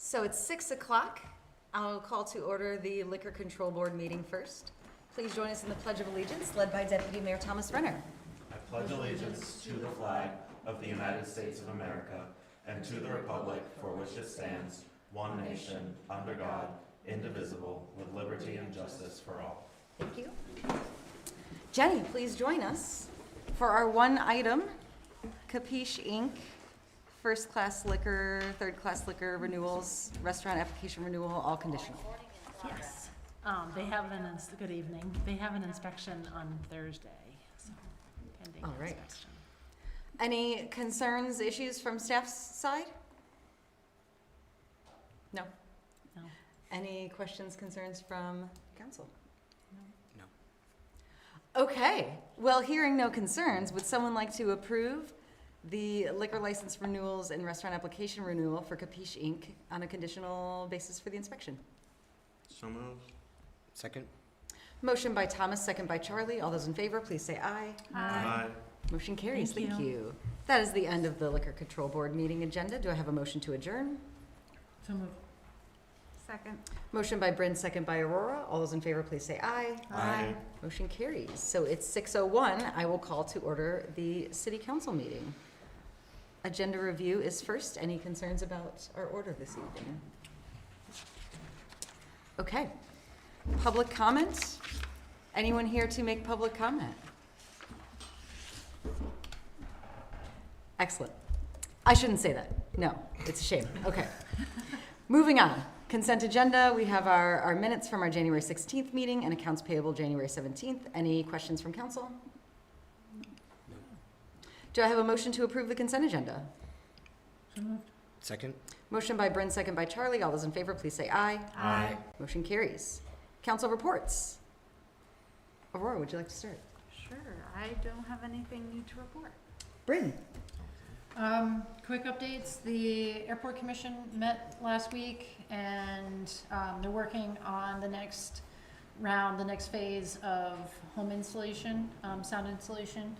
So it's 6 o'clock. I'll call to order the Liquor Control Board meeting first. Please join us in the Pledge of Allegiance, led by Deputy Mayor Thomas Renner. I pledge allegiance to the flag of the United States of America and to the republic for which it stands, one nation, under God, indivisible, with liberty and justice for all. Thank you. Jenny, please join us for our one item, Capiche Inc., first-class liquor, third-class liquor renewals, restaurant application renewal, all conditional. Yes. They have good evening. They have an inspection on Thursday, so pending All right. inspection. Any concerns, issues from staff's side? No? No. Any questions, concerns from council? No. Okay, well, hearing no concerns, would someone like to approve the liquor license renewals and restaurant application renewal for Capiche Inc. on a conditional basis for the inspection? So moved. Second. Motion by Thomas, second by Charlie. All those in favor, please say aye. Aye. Motion carries. Thank Thank you. you. That is the end of the Liquor Control Board meeting agenda. Do I have a motion to adjourn? So moved. Second. Motion by Bryn, second by Aurora. All those in favor, please say aye. Aye. Motion carries. So it's 6:01. I will call to order the city council meeting. Agenda review is first. Any concerns about our order this evening? Okay. Public comment? Anyone here to make public comment? Excellent. I shouldn't say that. No, it's a shame. Okay. Moving on. Consent agenda. We have our minutes from our January 16th meeting and accounts payable January 17th. Any questions from council? Do I have a motion to approve the consent agenda? So moved. Second. Motion by Bryn, second by Charlie. All those in favor, please say aye. Aye. Motion carries. Council reports. Aurora, would you like to start? Sure, I don't have anything new to report. Bryn. Quick updates. The Airport Commission met last week, and they're working on the next round, the next phase of home installation, sound installation.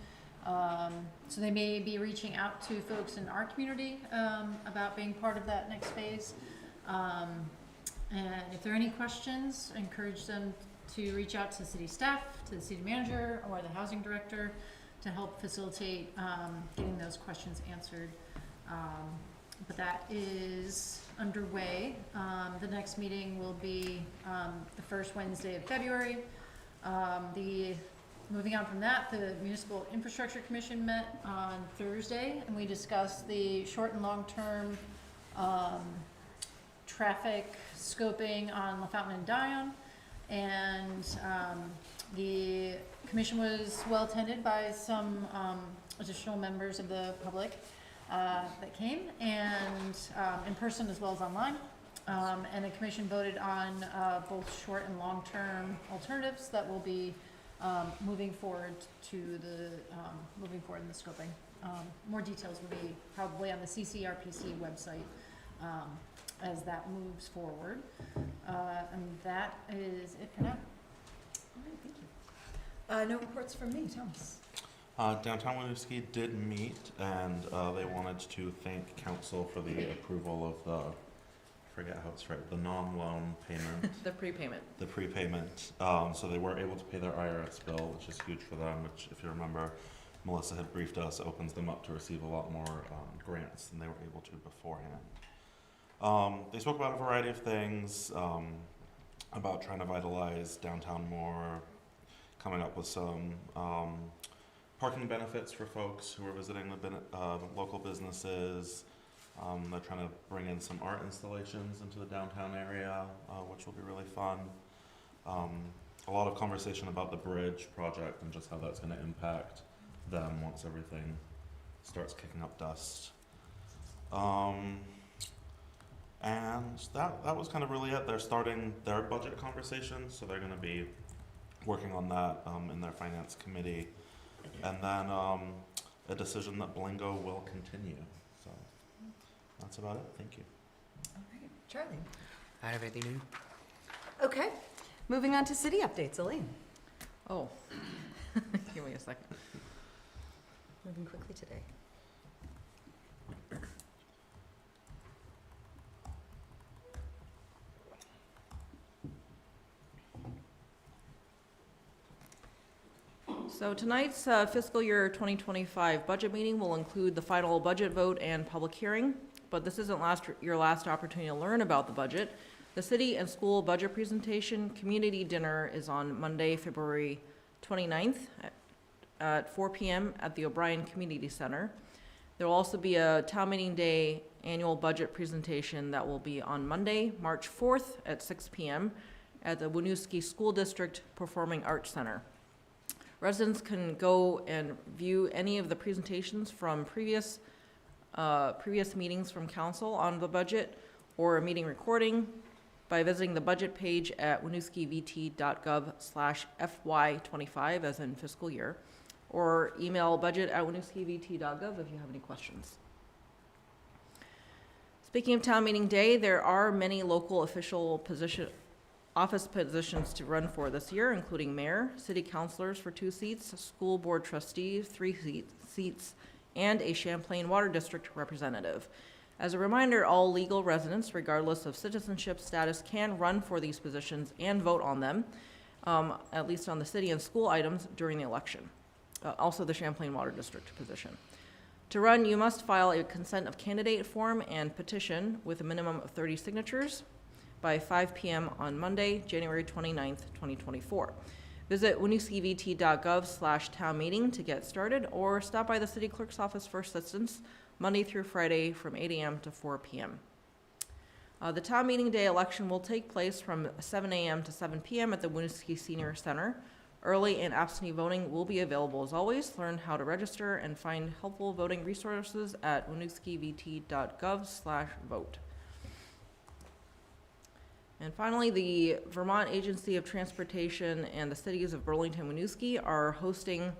So they may be reaching out to folks in our community about being part of that next phase. And if there are any questions, I encourage them to reach out to city staff, to the city manager, or the housing director to help facilitate getting those questions answered. But that is underway. The next meeting will be the first Wednesday of February. Moving on from that, the Municipal Infrastructure Commission met on Thursday, and we discussed the short and long-term traffic scoping on LaFountain and Dion. And the commission was well attended by some additional members of the public that came, and in person as well as online. And the commission voted on both short and long-term alternatives that will be moving forward in the scoping. More details will be probably on the CCRPC website as that moves forward. And that is it for now. All right, thank you. No reports from me, Thomas. Downtown-Winooski did meet, and they wanted to thank council for the approval of the, I forget how it's right, the non-loan payment. The prepayment. The prepayment. So they were able to pay their IRS bill, which is huge for them, which, if you remember, Melissa had briefed us, opens them up to receive a lot more grants than they were able to beforehand. They spoke about a variety of things, about trying to vitalize downtown more, coming up with some parking benefits for folks who are visiting the local businesses. They're trying to bring in some art installations into the downtown area, which will be really fun. A lot of conversation about the bridge project and just how that's going to impact them once everything starts kicking up dust. And that was kind of really it. They're starting their budget conversations, so they're going to be working on that in their finance committee. And then a decision that Blingo will continue. So that's about it. Thank you. All right, Charlie. I have anything new? Okay, moving on to city updates. Elaine. Oh, give me a second. Moving quickly today. So tonight's fiscal year 2025 budget meeting will include the final budget vote and public hearing, but this isn't your last opportunity to learn about the budget. The city and school budget presentation community dinner is on Monday, February 29th at 4 p.m. at the O'Brien Community Center. There will also be a Town Meeting Day annual budget presentation that will be on Monday, March 4th at 6 p.m. at the Winooski School District Performing Arts Center. Residents can go and view any of the presentations from previous meetings from council on the budget or a meeting recording by visiting the budget page at winooskivt.gov/FY25, as in fiscal year, or email budget@winooskivt.gov if you have any questions. Speaking of Town Meeting Day, there are many local official office positions to run for this year, including mayor, city councilors for 2 seats, school board trustees, 3 seats, and a Champlain Water District representative. As a reminder, all legal residents, regardless of citizenship status, can run for these positions and vote on them, at least on the city and school items during the election. Also the Champlain Water District position. To run, you must file a consent of candidate form and petition with a minimum of 30 signatures by 5 p.m. on Monday, January 29th, 2024. Visit winooskivt.gov/townmeeting to get started, or stop by the city clerk's office for assistance Monday through Friday from 8 a.m. to 4 p.m. The Town Meeting Day election will take place from 7 a.m. to 7 p.m. at the Winooski Senior Center. Early and absentee voting will be available as always. Learn how to register and find helpful voting resources at winooskivt.gov/vote. And finally, the Vermont Agency of Transportation and the cities of Burlington-Winooski are hosting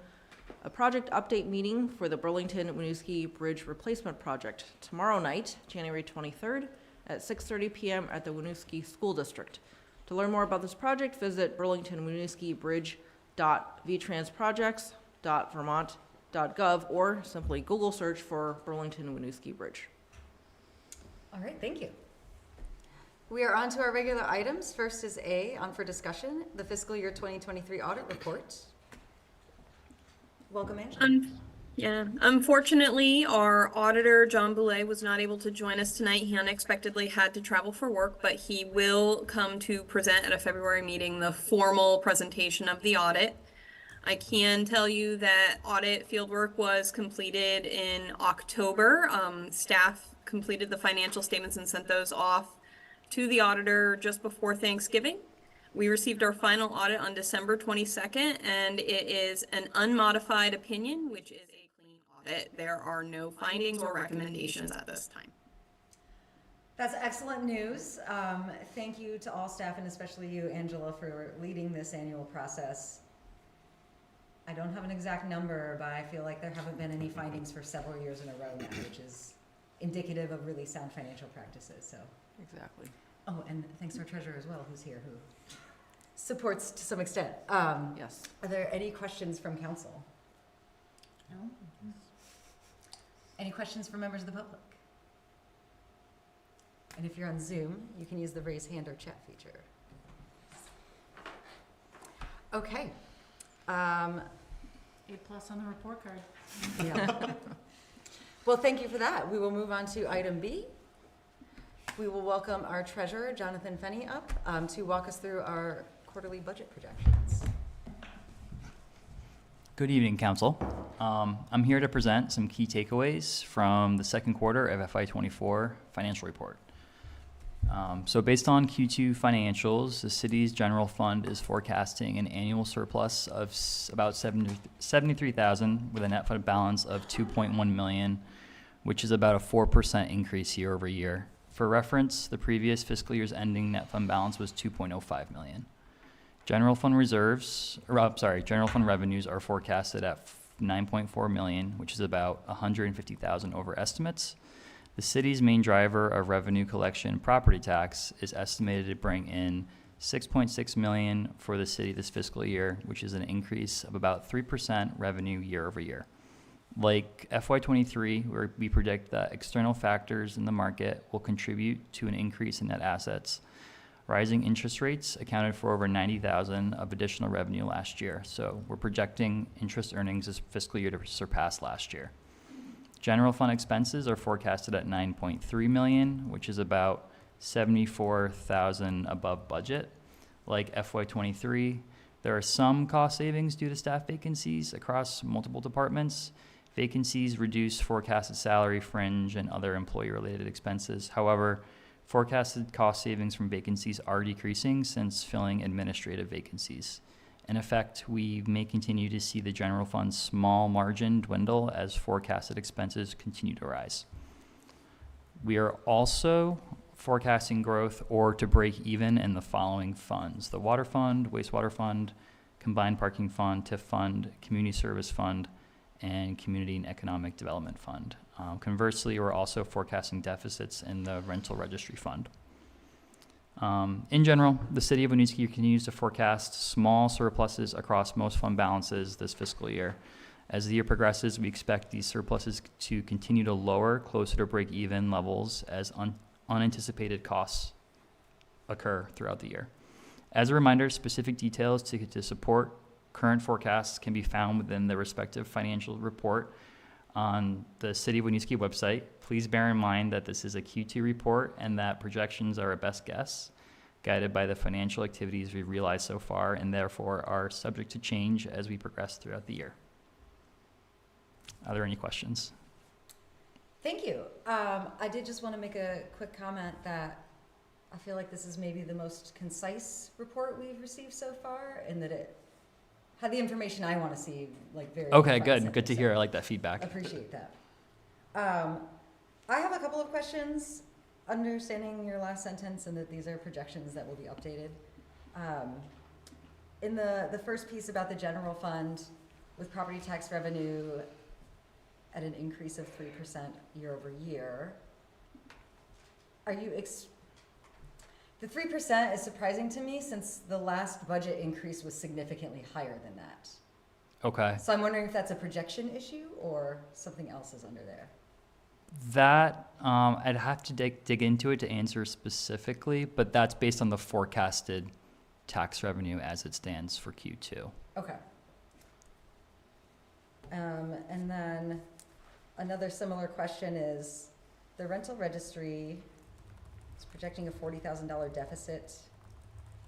a project update meeting for the Burlington-Winooski Bridge Replacement Project tomorrow night, January 23rd at 6:30 p.m. at the Winooski School District. To learn more about this project, visit burlington-winooski-bridge.vtransprojects.vermont.gov or simply Google search for Burlington-Winooski Bridge. All right, thank you. We are on to our regular items. First is A, on for discussion, the fiscal year 2023 audit report. Welcome, Angela. Unfortunately, our auditor, John Boulay, was not able to join us tonight. He unexpectedly had to travel for work, but he will come to present at a February meeting the formal presentation of the audit. I can tell you that audit fieldwork was completed in October. Staff completed the financial statements and sent those off to the auditor just before Thanksgiving. We received our final audit on December 22nd, and it is an unmodified opinion, which is a clean audit. There are no findings or recommendations at this time. That's excellent news. Thank you to all staff and especially you, Angela, for leading this annual process. I don't have an exact number, but I feel like there haven't been any findings for several years in a row now, which is indicative of really sound financial practices, so. Exactly. Oh, and thanks to our treasurer as well, who's here, who supports to some extent. Yes. Are there any questions from council? No? Any questions from members of the public? And if you're on Zoom, you can use the raise hand or chat feature. Okay. A+ on the report card. Yeah. Well, thank you for that. We will move on to item B. We will welcome our treasurer, Jonathan Fenney, up to walk us through our quarterly budget projections. Good evening, Council. I'm here to present some key takeaways from the second quarter of FY24 financial report. So based on Q2 financials, the city's general fund is forecasting an annual surplus of about $73,000 with a net fund balance of $2.1 million, which is about a 4% increase year over year. For reference, the previous fiscal year's ending net fund balance was $2.05 million. General fund revenues are forecasted at $9.4 million, which is about $150,000 over estimates. The city's main driver of revenue collection, property tax, is estimated to bring in $6.6 million for the city this fiscal year, which is an increase of about 3% revenue year over year. Like FY23, where we predict that external factors in the market will contribute to an increase in net assets, Rising interest rates accounted for over $90,000 of additional revenue last year, so we're projecting interest earnings this fiscal year to surpass last year. General fund expenses are forecasted at $9.3 million, which is about $74,000 above budget. Like FY23, there are some cost savings due to staff vacancies across multiple departments. Vacancies reduce forecasted salary, fringe, and other employee-related expenses. However, forecasted cost savings from vacancies are decreasing since filling administrative vacancies. In effect, we may continue to see the general fund's small margin dwindle as forecasted expenses continue to rise. We are also forecasting growth or to break even in the following funds: the water fund, wastewater fund, combined parking fund, TIF fund, community service fund, and community and economic development fund. Conversely, we're also forecasting deficits in the rental registry fund. In general, the city of Winooski continues to forecast small surpluses across most fund balances this fiscal year. As the year progresses, we expect these surpluses to continue to lower closer to break-even levels as unanticipated costs occur throughout the year. As a reminder, specific details to support current forecasts can be found within the respective financial report on the City of Winooski website. Please bear in mind that this is a Q2 report and that projections are a best guess, guided by the financial activities we've realized so far, and therefore are subject to change as we progress throughout the year. Are there any questions? Thank you. I did just want to make a quick comment that I feel like this is maybe the most concise report we've received so far, and that it had the information I want to see, like very. Okay, front and good. center, Good to so hear. I like that feedback. Appreciate that. I have a couple of questions, understanding your last sentence and that these are projections that will be updated. In the first piece about the general fund, with property tax revenue at an increase of 3% year over year, are you the 3% is surprising to me since the last budget increase was significantly higher than that. Okay. So I'm wondering if that's a projection issue or something else is under there. That, I'd have to dig into it to answer specifically, but that's based on the forecasted tax revenue as it stands for Q2. Okay. And then another similar question is, the rental registry is projecting a $40,000 deficit,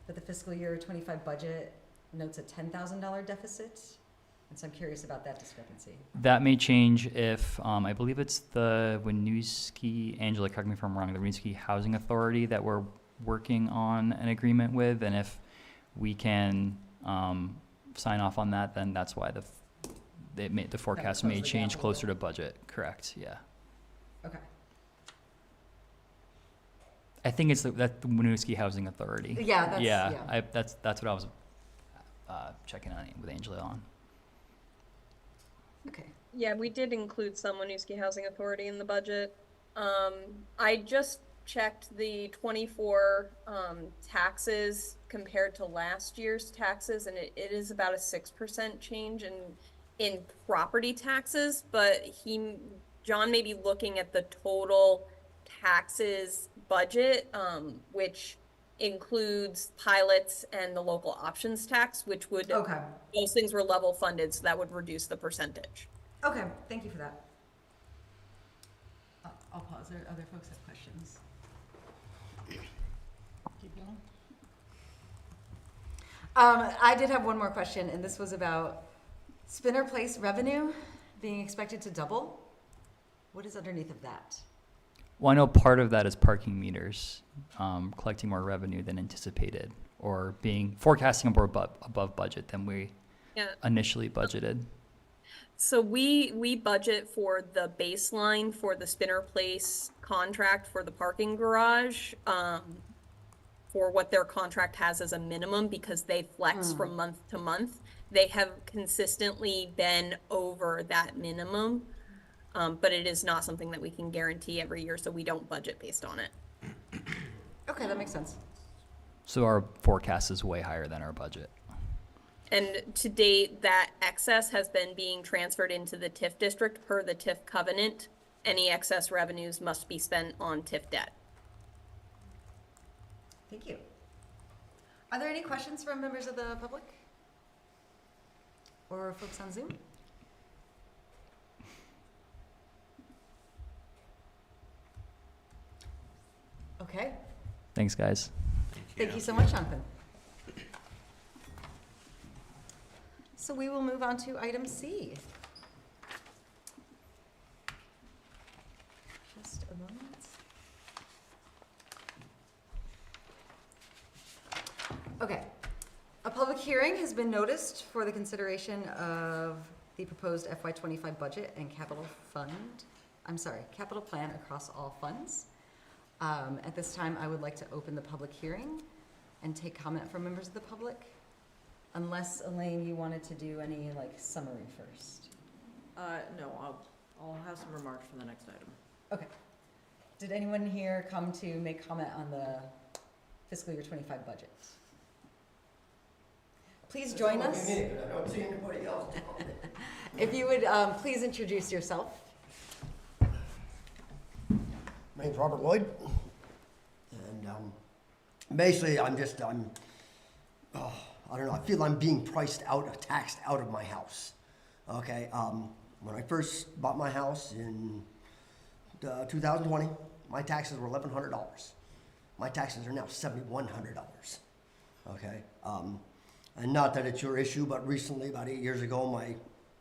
but the fiscal year 25 budget notes a $10,000 deficit. And so I'm curious about that discrepancy. That may change if, I believe it's the Winooski, Angela, correct me if I'm wrong, the Winooski Housing Authority that we're working on an agreement with, and if we can sign off on that, then that's why the forecast may change closer to budget. Correct, yeah. Okay. I think it's the Winooski Housing Authority. Yeah, That's what I was checking on with Angela on. Okay. Yeah, we did include some Winooski Housing Authority in the budget. I just checked the 24 taxes compared to last year's taxes, and it is about a 6% change in property taxes, but John may be looking at the total taxes budget, which includes pilots and the local options tax, which would, Okay. those things were level funded, so that would reduce the percentage. Okay, thank you for that. I'll pause. There other folks have questions. Keep going. I did have one more question, and this was about Spinner Place revenue being expected to double. What is underneath of that? Well, I know part of that is parking meters collecting more revenue than anticipated, or forecasting above budget than we initially budgeted. So we budget for the baseline for the Spinner Place contract for the parking garage, for what their contract has as a minimum, because they flex from month to month. They have consistently been over that minimum, but it is not something that we can guarantee every year, so we don't budget based on it. Okay, that makes sense. So our forecast is way higher than our budget. And to date, that excess has been being transferred into the TIF district per the TIF covenant. Any excess revenues must be spent on TIF debt. Thank you. Are there any questions from members of the public? Or folks on Zoom? Okay, Thanks, guys. thank you so much, Jonathan. So we will move on to item C. Just a moment. Okay. A public hearing has been noticed for the consideration of the proposed FY25 budget and capital plan across all funds. At this time, I would like to open the public hearing and take comment from members of the public. Unless, Elaine, you wanted to do any, summary first. No, I'll have some remarks for the next item. Okay. Did anyone here come to make comment on the fiscal year 25 budget? Please join us. I don't see anybody else. If you would, please introduce yourself. My name's Robert Lloyd, and basically I don't know, I feel I'm being taxed out of my house. Okay, when I first bought my house in 2020, my taxes were $1,100. My taxes are now $7,100. Okay, and not that it's your issue, but recently, about 8 years ago,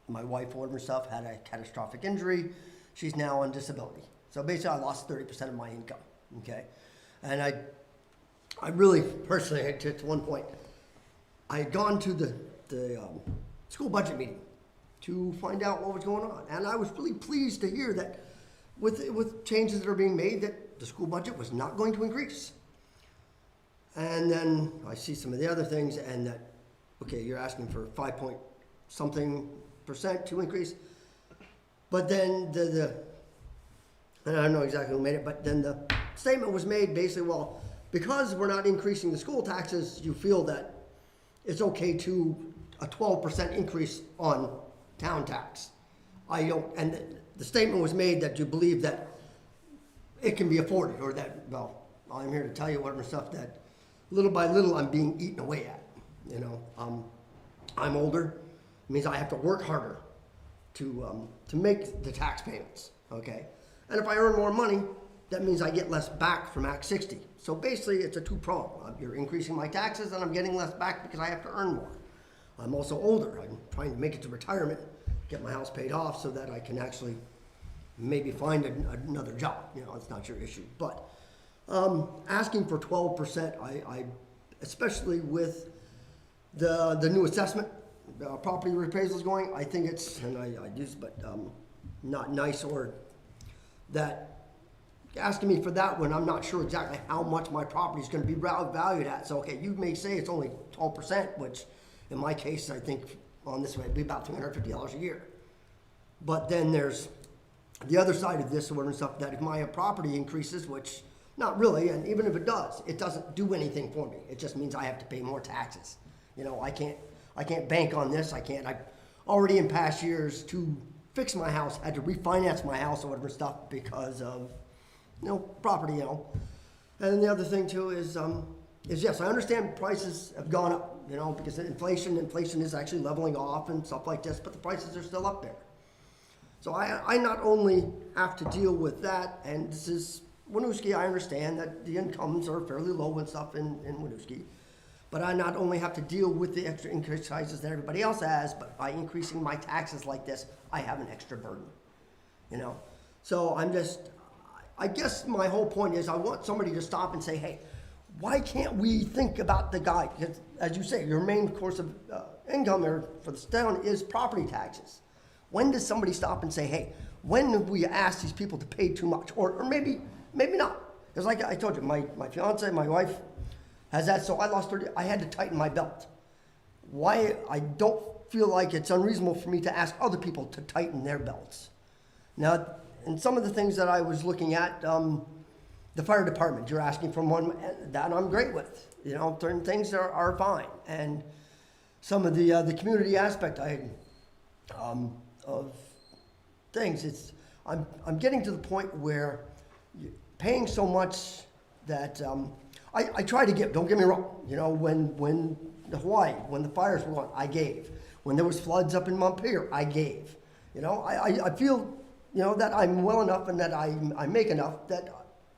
my wife ordered herself, had a catastrophic injury. She's now on disability. So basically, I lost 30% of my income, okay? And I really, personally, to one point, I had gone to the school budget meeting to find out what was going on. And I was really pleased to hear that with changes that are being made, that the school budget was not going to increase. And then I see some of the other things, and that, okay, you're asking for 5-point-something% to increase. But then and I don't know exactly who made it, but then the statement was made basically, well, because we're not increasing the school taxes, you feel that it's okay to a 12% increase on town tax. And the statement was made that you believe that it can be afforded, or that, well, I'm here to tell you whatever stuff that little by little I'm being eaten away at, you know. I'm older, it means I have to work harder to make the tax payments, okay? And if I earn more money, that means I get less back from Act 60. So basically, it's a two-prong. You're increasing my taxes, and I'm getting less back because I have to earn more. I'm also older. I'm trying to make it to retirement, get my house paid off so that I can actually maybe find another job. You know, it's not your issue. But asking for 12%, I especially with the new assessment, property appraisals going, I think it's, and I use, but not nice, or that asking me for that when I'm not sure exactly how much my property is going to be valued at. So, okay, you may say it's only 12%, which in my case, I think on this way, it'd be about $250 a year. But then there's the other side of this and stuff, that if my property increases, which not really, and even if it does, it doesn't do anything for me. It just means I have to pay more taxes. You know, I can't bank on this. I've already in past years to fix my house, had to refinance my house or whatever stuff because of, property, And then the other thing too is yes, I understand prices have gone up, because inflation is actually leveling off and stuff like this, but the prices are still up there. So I not only have to deal with that, and this is Winooski, I understand that the incomes are fairly low and stuff in Winooski, but I not only have to deal with the extra increases that everybody else has, but by increasing my taxes like this, I have an extra burden, So I guess my whole point is I want somebody to stop and say, hey, why can't we think about the guy? Because as you say, your main course of income for the town is property taxes. When does somebody stop and say, hey, when have we asked these people to pay too much? Or maybe not. Because like I told you, my fiance, my wife has that, so I lost 30, I had to tighten my belt. Why? I don't feel like it's unreasonable for me to ask other people to tighten their belts. Now, and some of the things that I was looking at, the fire department, you're asking for one, that I'm great with. Certain things are fine. And some of the community aspect of things, I'm getting to the point where you're paying so much that I try to give, don't get me wrong, you know, when the Hawaii, when the fires were on, I gave. When there was floods up in Montpelier, I gave. You know, I feel, you know, that I'm well enough and that I make enough that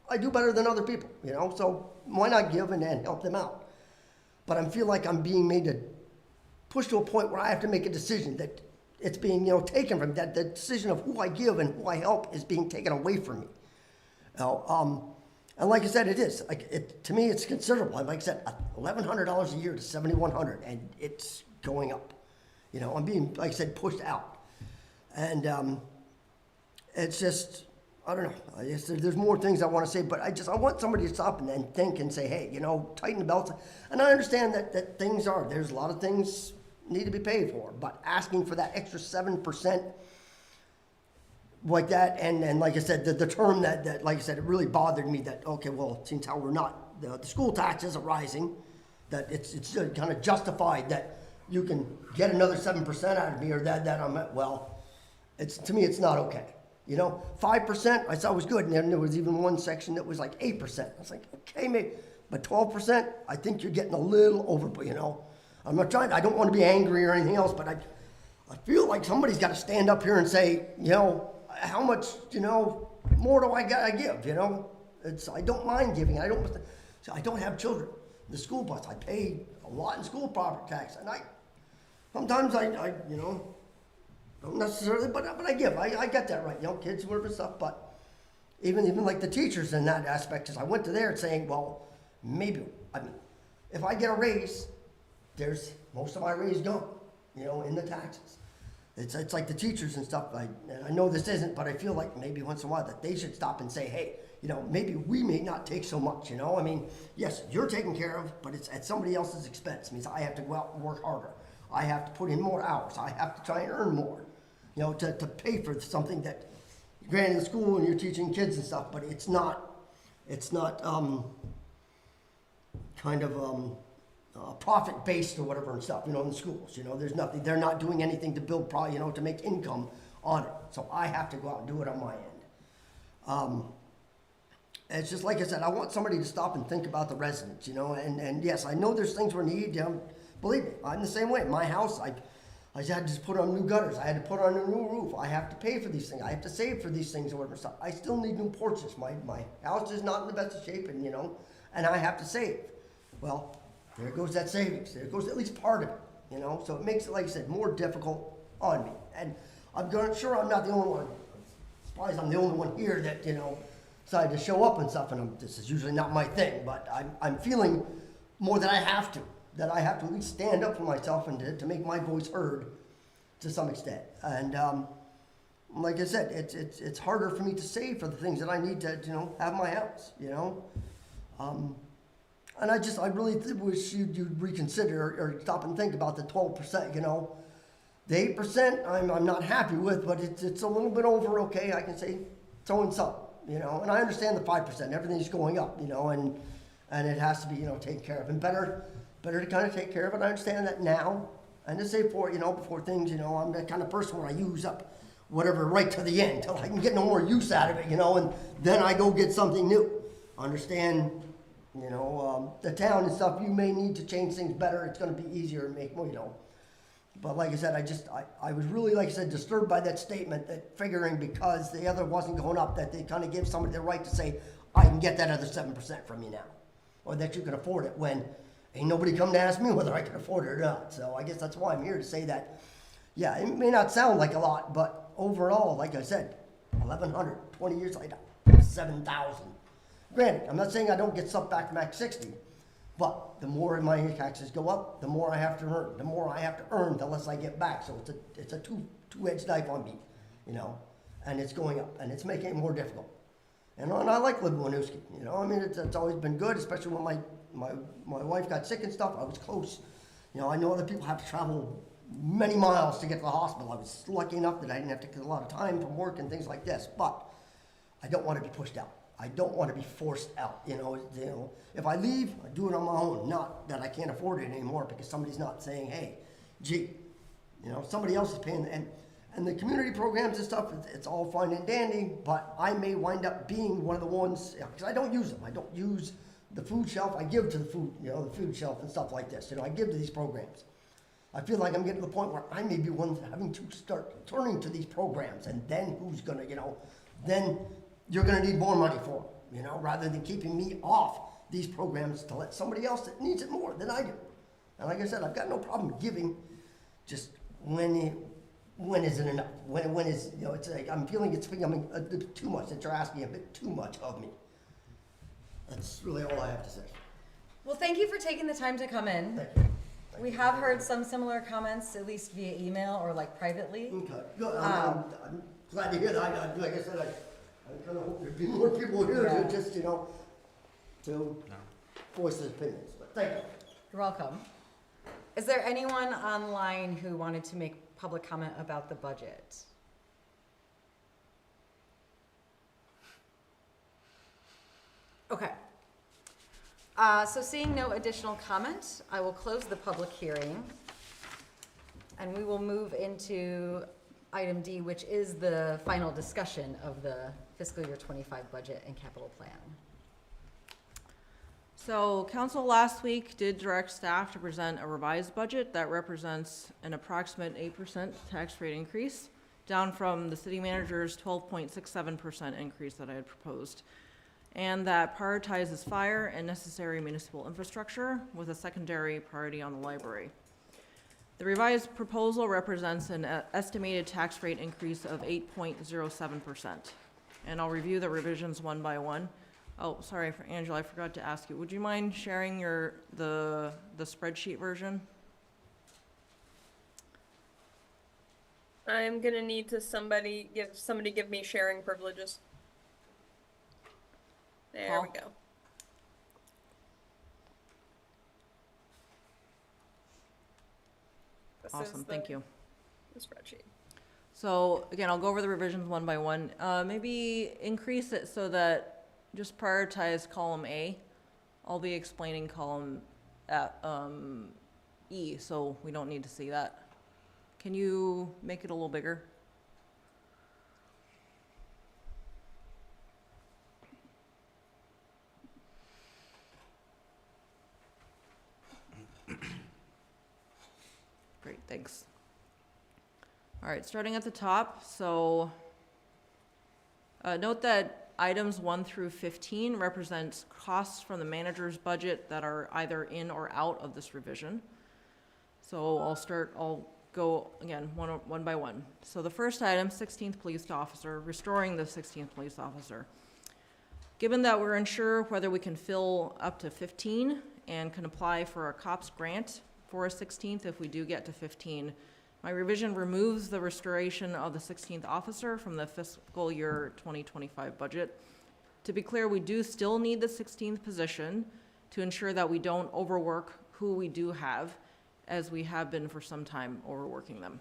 I do better than other people, you know, so why not give and help them out? But I feel like I'm being made to push to a point where I have to make a decision that it's being, you know, taken from that. The decision of who I give and who I help is being taken away from me. You know, and like I said, it is like to me, it's considerable. Like I said, $1,100 a year to $7,100, and it's going up. You know, I'm being, like I said, pushed out, and it's just, I don't know. I guess there's more things I want to say, but I want somebody to stop and think and say, hey, you know, tighten the belts. And I understand that there's a lot of things need to be paid for, but asking for that extra 7% like that, and like I said, the term that like I said, it really bothered me that, okay, well, since how we're not, the school taxes are rising, that it's kind of justified that you can get another 7% out of me, or that I'm at, well, to me, it's not okay. You know, 5% I saw was good, and then there was even one section that was like 8%. I was like, okay, maybe, but 12%, I think you're getting a little over, you know. I'm not trying, I don't want to be angry or anything else, but I feel like somebody's got to stand up here and say, you know, how much, you know, more do I give, you know? I don't mind giving. I don't have children. The school bus, I pay a lot in school property tax, and sometimes I you know, don't necessarily, but I give. I get that right, you know, kids, whatever stuff, but even like the teachers in that aspect, is I went to there saying, well, maybe, I mean, if I get a raise, there's most of my raise gone, you know, in the taxes. It's like the teachers and stuff, and I know this isn't, but I feel like maybe once in a while that they should stop and say, hey, you know, maybe we may not take so much, you know? I mean, yes, you're taken care of, but it's at somebody else's expense. It means I have to go out and work harder. I have to put in more hours. I have to try and earn more, you know, to pay for something that, granted, in school and you're teaching kids and stuff, but it's not profit-based or whatever and stuff, you know, in the schools, you know, there's nothing, they're not doing anything to build, you know, to make income on it. So I have to go out and do it on my end. It's just like I said, I want somebody to stop and think about the residents, you know, and yes, I know there's things we need, you know, believe me, I'm the same way. My house, I had to put on new gutters, I had to put on a new roof, I have to pay for these things, I have to save for these things or whatever stuff. I still need new porches, my house is not in the best of shape, and you know, and I have to save. Well, there goes that savings, there goes at least part of it, you know, so it makes it, like I said, more difficult on me. And I'm sure I'm not the only one, I'm surprised I'm the only one here that, you know, decided to show up and stuff, and this is usually not my thing, but I'm feeling more that I have to at least stand up for myself and to make my voice heard to some extent. And like I said, it's harder for me to save for the things that I need to, you know, have my house, you know. And I really wish you'd reconsider or stop and think about the 12%, you know. The 8% I'm not happy with, but it's a little bit over, okay, I can say so and so, you know. And I understand the 5%, everything's going up, you know, and it has to be, you know, taken care of. And better to kind of take care of it. I understand that now. And to say before things, you know, I'm that kind of person where I use up whatever right to the end till I can get no more use out of it, you know, and then I go get something new. Understand, you know, the town and stuff, you may need to change things better. It's going to be easier and make more, you know. But like I said, I was really, like I said, disturbed by that statement, that figuring because the other wasn't going up, that they kind of give somebody the right to say, I can get that other 7% from you now. Or that you can afford it, when ain't nobody come to ask me whether I can afford it or not. So I guess that's why I'm here to say that, yeah, it may not sound like a lot, but overall, like I said, 1,100, 20 years later, 7,000. Granted, I'm not saying I don't get stuff back from Act 60, but the more my taxes go up, the more I have to earn. The more I have to earn, the less I get back. So it's a two-edged knife on me, you know, and it's going up, and it's making it more difficult. And I like living in Winooski, you know. I mean, it's always been good, especially when my wife got sick and stuff. I was close. You know, I know other people have to travel many miles to get to the hospital. I was lucky enough that I didn't have to get a lot of time from work and things like this, but I don't want to be pushed out. I don't want to be forced out, you know. If I leave, I do it on my own, not that I can't afford it anymore because somebody's not saying, hey, gee, you know, somebody else is paying. And the community programs and stuff, it's all fine and dandy, but I may wind up being one of the ones, because I don't use them. I don't use the food shelf, I give to the food, the food shelf and stuff like this, I give to these programs. I feel like I'm getting to the point where I may be one having to start turning to these programs, and then who's gonna, then you're gonna need more money for them, rather than keeping me off these programs to let somebody else that needs it more than I do. And like I said, I've got no problem giving, just when is it enough? When is, it's like, I'm feeling it's becoming a bit too much, that you're asking a bit too much of me. That's really all I have to say. Well, thank you for taking the time to come in. Thank you. We have heard some similar comments, at least via email or like privately. Okay, good. I'm glad to hear that. Like I said, I kind of hope there'd be more people here Yeah. to just, to voice their opinions. But thank you. You're welcome. Is there anyone online who wanted to make public comment about the budget? Okay. So seeing no additional comment, I will close the public hearing. And we will move into item D, which is the final discussion of the fiscal year 25 budget and capital plan. So council last week did direct staff to present a revised budget that represents an approximate 8% tax rate increase, down from the city manager's 12.67% increase that I had proposed, and that prioritizes fire and necessary municipal infrastructure with a secondary priority on the library. The revised proposal represents an estimated tax rate increase of 8.07%. And I'll review the revisions one by one. Oh, sorry, Angela, I forgot to ask you. Would you mind sharing the spreadsheet version? I'm gonna need to somebody give me sharing privileges. There we Paul? go. This is Awesome, thank you. the spreadsheet. So again, I'll go over the revisions one by one. Maybe increase it so that just prioritize column A. I'll be explaining column E, so we don't need to see that. Can you make it a little bigger? Great, thanks. All right, starting at the top, so note that items 1 through 15 represent costs from the manager's budget that are either in or out of this revision. So I'll go again one by one. So the first item, 16th police officer, restoring the 16th police officer. Given that we're unsure whether we can fill up to 15 and can apply for a COPS grant for a 16th if we do get to 15, my revision removes the restoration of the 16th officer from the fiscal year 2025 budget. To be clear, we do still need the 16th position to ensure that we don't overwork who we do have, as we have been for some time overworking them.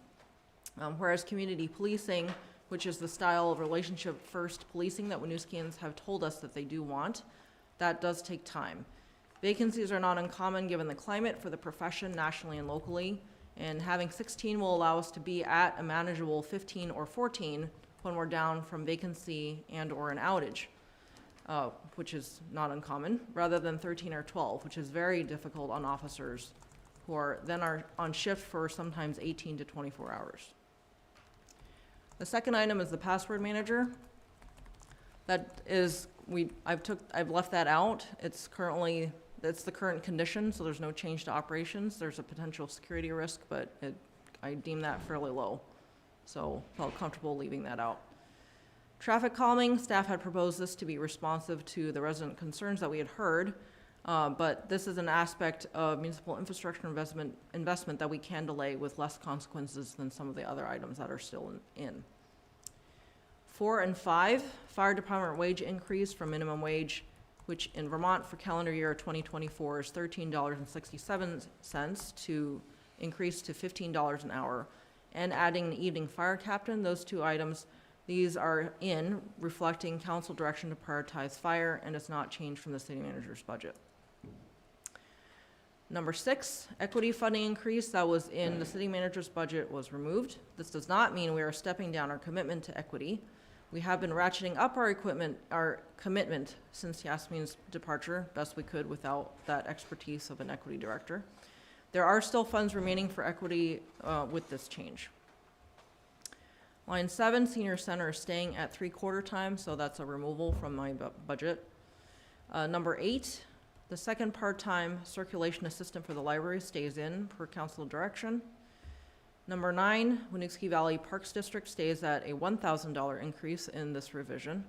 Whereas community policing, which is the style of relationship-first policing that Winooskians have told us that they do want, that does take time. Vacancies are not uncommon given the climate for the profession nationally and locally, and having 16 will allow us to be at a manageable 15 or 14 when we're down from vacancy and or an outage, which is not uncommon, rather than 13 or 12, which is very difficult on officers who are on shift for sometimes 18 to 24 hours. The second item is the password manager. That is, I've left that out. It's the current condition, so there's no change to operations. There's a potential security risk, but I deem that fairly low. So felt comfortable leaving that out. Traffic calming, staff had proposed this to be responsive to the resident concerns that we had heard, but this is an aspect of municipal infrastructure investment that we can delay with less consequences than some of the other items that are still in. 4 and 5, fire department wage increase from minimum wage, which in Vermont for calendar year 2024 is $13.67 to increase to $15 an hour, and adding an evening fire captain. Those two items, these are reflecting council direction to prioritize fire, and it's not changed from the city manager's budget. Number 6, equity funding increase that was in the city manager's budget was removed. This does not mean we are stepping down our commitment to equity. We have been ratcheting up our commitment since Yasmin's departure, best we could without that expertise of an equity director. There are still funds remaining for equity with this change. Line 7, senior center is staying at 3/4 time, so that's a removal from my budget. Number 8, the second part-time circulation assistant for the library stays in per council direction. Number 9, Winooski Valley Parks District stays at a $1,000 increase in this revision.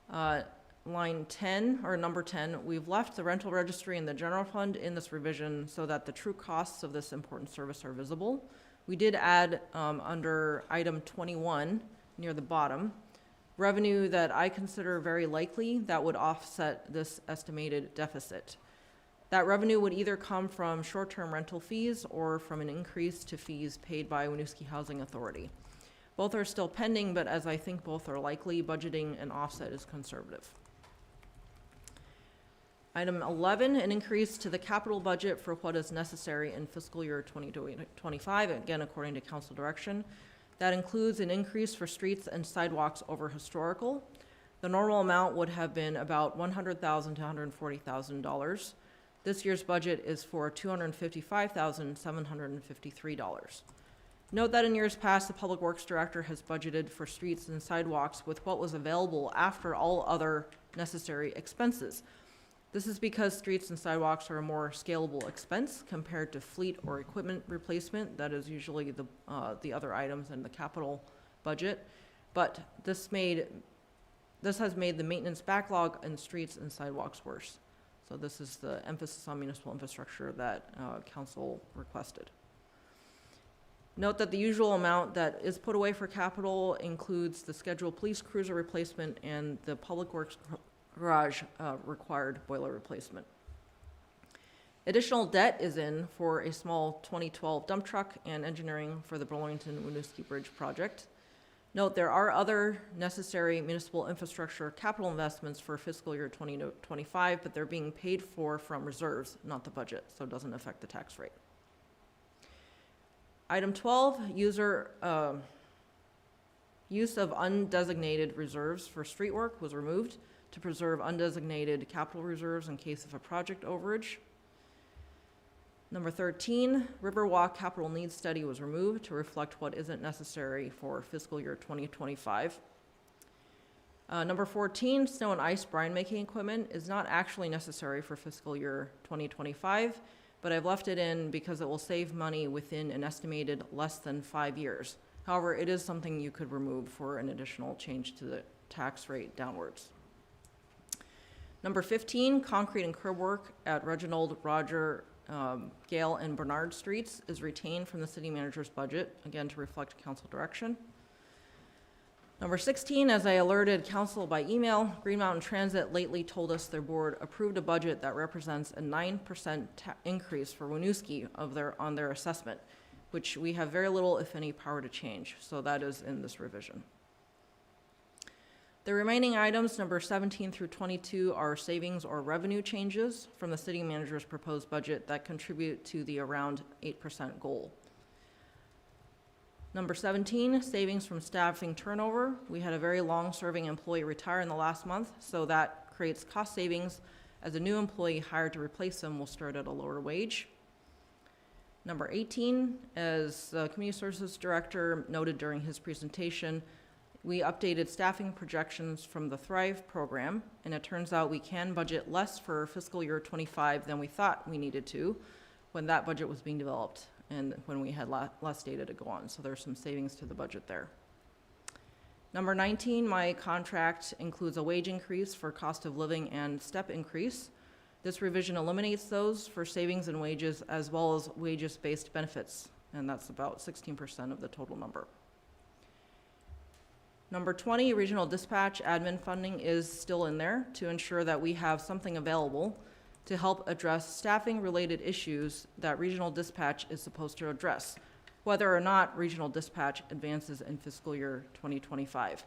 Line 10, or number 10, we've left the rental registry and the general fund in this revision so that the true costs of this important service are visible. We did add, under item 21, near the bottom, revenue that I consider very likely that would offset this estimated deficit. That revenue would either come from short-term rental fees or from an increase to fees paid by Winooski Housing Authority. Both are still pending, but as I think both are likely, budgeting an offset is conservative. Item 11, an increase to the capital budget for what is necessary in fiscal year 2025, again according to council direction. That includes an increase for streets and sidewalks over historical. The normal amount would have been about $100,000 to $140,000. This year's budget is for $255,753. Note that in years past, the Public Works Director has budgeted for streets and sidewalks with what was available after all other necessary expenses. This is because streets and sidewalks are a more scalable expense compared to fleet or equipment replacement. That is usually the other items in the capital budget. But this has made the maintenance backlog in streets and sidewalks worse. So this is the emphasis on municipal infrastructure that council requested. Note that the usual amount that is put away for capital includes the scheduled police cruiser replacement and the public works garage required boiler replacement. Additional debt is in for a small 2012 dump truck and engineering for the Burlington-Winooski Bridge project. Note there are other necessary municipal infrastructure capital investments for fiscal year 2025, but they're being paid for from reserves, not the budget, so it doesn't affect the tax rate. Item 12, use of undesignated reserves for street work was removed to preserve undesignated capital reserves in case of a project overage. Number 13, Riverwalk capital needs study was removed to reflect what isn't necessary for fiscal year 2025. Number 14, snow and ice brine making equipment is not actually necessary for fiscal year 2025, but I've left it in because it will save money within an estimated less than 5 years. However, it is something you could remove for an additional change to the tax rate downwards. Number 15, concrete and curb work at Reginald, Roger, Gale, and Bernard Streets is retained from the city manager's budget, again to reflect council direction. Number 16, as I alerted council by email, Green Mountain Transit lately told us their board approved a budget that represents a 9% increase for Winooski on their assessment, which we have very little, if any, power to change. So that is in this revision. The remaining items, number 17 through 22, are savings or revenue changes from the city manager's proposed budget that contribute to the around 8% goal. Number 17, savings from staffing turnover. We had a very long-serving employee retire in the last month, so that creates cost savings as a new employee hired to replace them will start at a lower wage. Number 18, as the Community Services Director noted during his presentation, we updated staffing projections from the Thrive program, and it turns out we can budget less for fiscal year 25 than we thought we needed to when that budget was being developed and when we had less data to go on. So there's some savings to the budget there. Number 19, my contract includes a wage increase for cost of living and step increase. This revision eliminates those for savings and wages as well as wages-based benefits, and that's about 16% of the total number. Number 20, regional dispatch admin funding is still in there to ensure that we have something available to help address staffing-related issues that regional dispatch is supposed to address, whether or not regional dispatch advances in fiscal year 2025.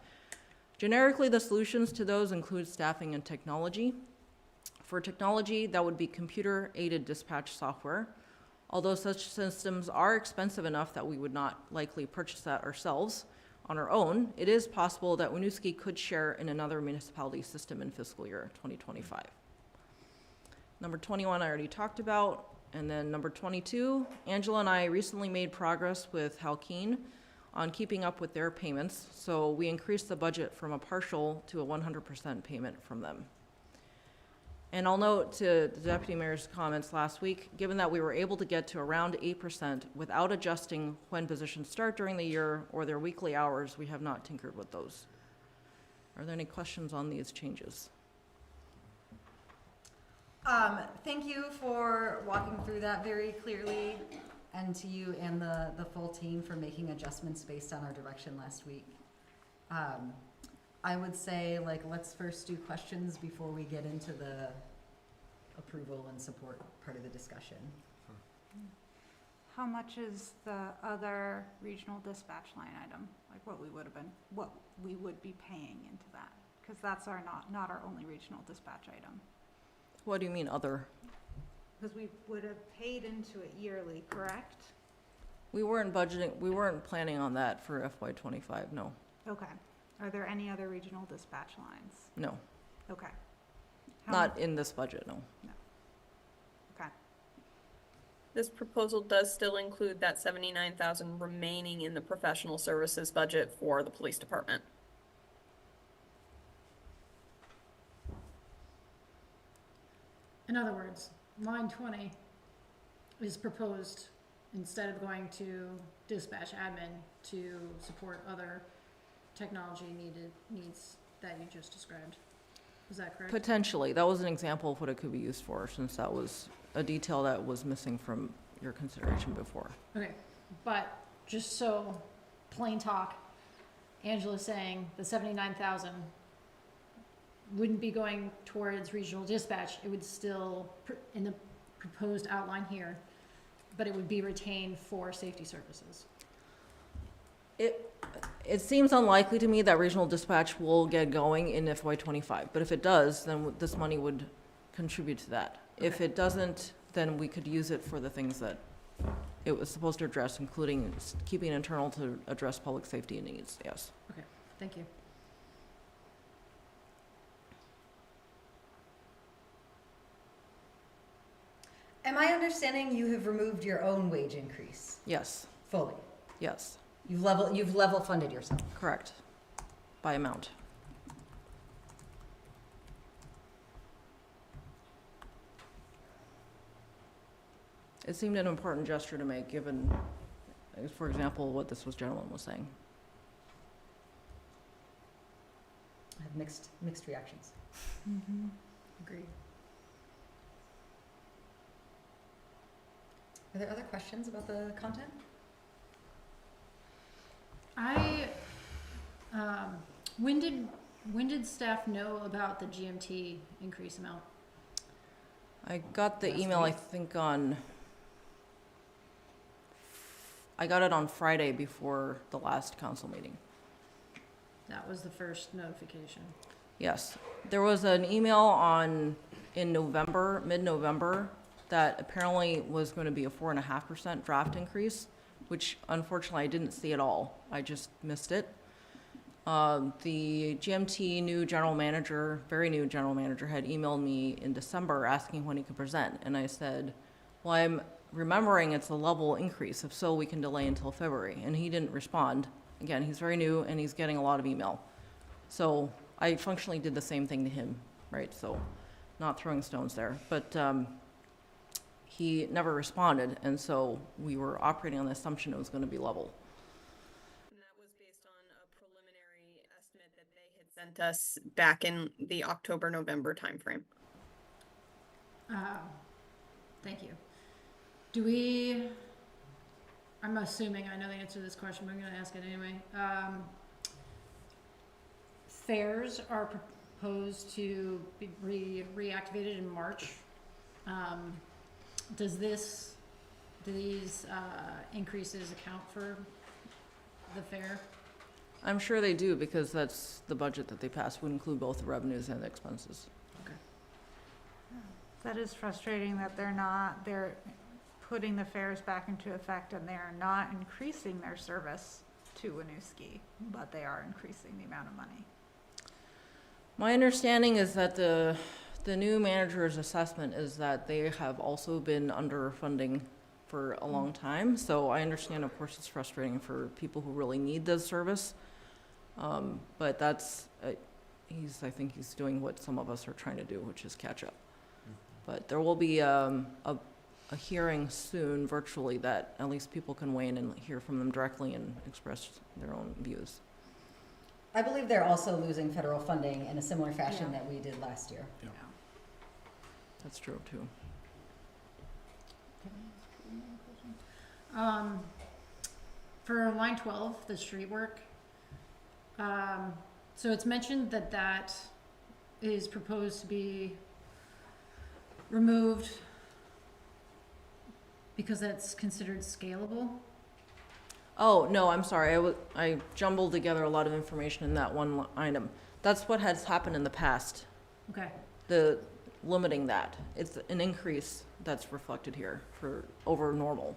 Generically, the solutions to those include staffing and technology. For technology, that would be computer-aided dispatch software. Although such systems are expensive enough that we would not likely purchase that ourselves, On our own, it is possible that Winooski could share in another municipality system in fiscal year 2025. Number 21, I already talked about. And then number 22, Angela and I recently made progress with Halkeen on keeping up with their payments. So we increased the budget from a partial to a 100% payment from them. And I'll note to the Deputy Mayor's comments last week, given that we were able to get to around 8% without adjusting when positions start during the year or their weekly hours, we have not tinkered with those. Are there any questions on these changes? Thank you for walking through that very clearly, and to you and the full team for making adjustments based on our direction last week. I would say, like, let's first do questions before we get into the approval and support part of the discussion. How much is the other regional dispatch line item? Like what we would be paying into that? Because that's not our only regional dispatch item. What do you mean other? Because we would have paid into it yearly, correct? We weren't planning on that for FY25, no. Okay. Are there any other regional dispatch lines? No, Okay. not in this budget, no. Okay. This proposal does still include that 79,000 remaining in the professional services budget for the police department. In other words, line 20 is proposed instead of going to dispatch admin to support other technology needs that you just described. Is that correct? Potentially, that was an example of what it could be used for, since that was a detail that was missing from your consideration before. Okay, but just so plain talk, Angela's saying the 79,000 wouldn't be going towards regional dispatch. It would still, in the proposed outline here, but it would be retained for safety services. It seems unlikely to me that regional dispatch will get going in FY25, but if it does, then this money would contribute to that. If Okay. it doesn't, then we could use it for the things that it was supposed to address, including keeping internal to address public safety needs, yes. Okay, thank you. Am I understanding you have removed your own wage increase Yes, fully? yes, You've level funded yourself. correct, by amount. It seemed an important gesture to make, given, for example, what this gentleman was saying. I have mixed reactions. Agreed. Are there other questions about the content? When did staff know about the GMT increase amount? I got the Last email, I week? think I got it on Friday before the last council meeting. That was the first notification. Yes, there was an email in November, mid-November, that apparently was going to be a 4.5% draft increase, which unfortunately I didn't see at all. I just missed it. The GMT new general manager, very new general manager, had emailed me in December asking when he could present, and I said, well, I'm remembering it's a level increase, if so, we can delay until February, and he didn't respond. Again, he's very new, and he's getting a lot of email. So I functionally did the same thing to him, right? So not throwing stones there, but he never responded, and so we were operating on the assumption it was going to be level. And that was based on a preliminary estimate that they had sent us back in the October-November timeframe. Thank you. I'm assuming I know the answer to this question, but I'm gonna ask it anyway. Fares are proposed to be reactivated in March. Do these increases account for the fare? I'm sure they do, because that's the budget that they passed, would include both the revenues and the expenses. That is frustrating that they're putting the fares back into effect and they are not increasing their service. to Winooski, but they are increasing the amount of money. My understanding is that the new manager's assessment is that they have also been underfunding for a long time. So I understand, of course, it's frustrating for people who really need this service. But that's, I think he's doing what some of us are trying to do, which is catch up. But there will be a hearing soon virtually that at least people can weigh in and hear from them directly and express their own views. I believe they're also losing federal funding in a similar fashion Yeah. that we did last year. Yeah. That's true too. For line 12, the street work, so it's mentioned that that is proposed to be removed because that's considered scalable. Oh, no, I'm sorry. I jumbled together a lot of information in that one item. That's what has happened in the past, Okay, the limiting that. It's an increase that's reflected here for over normal.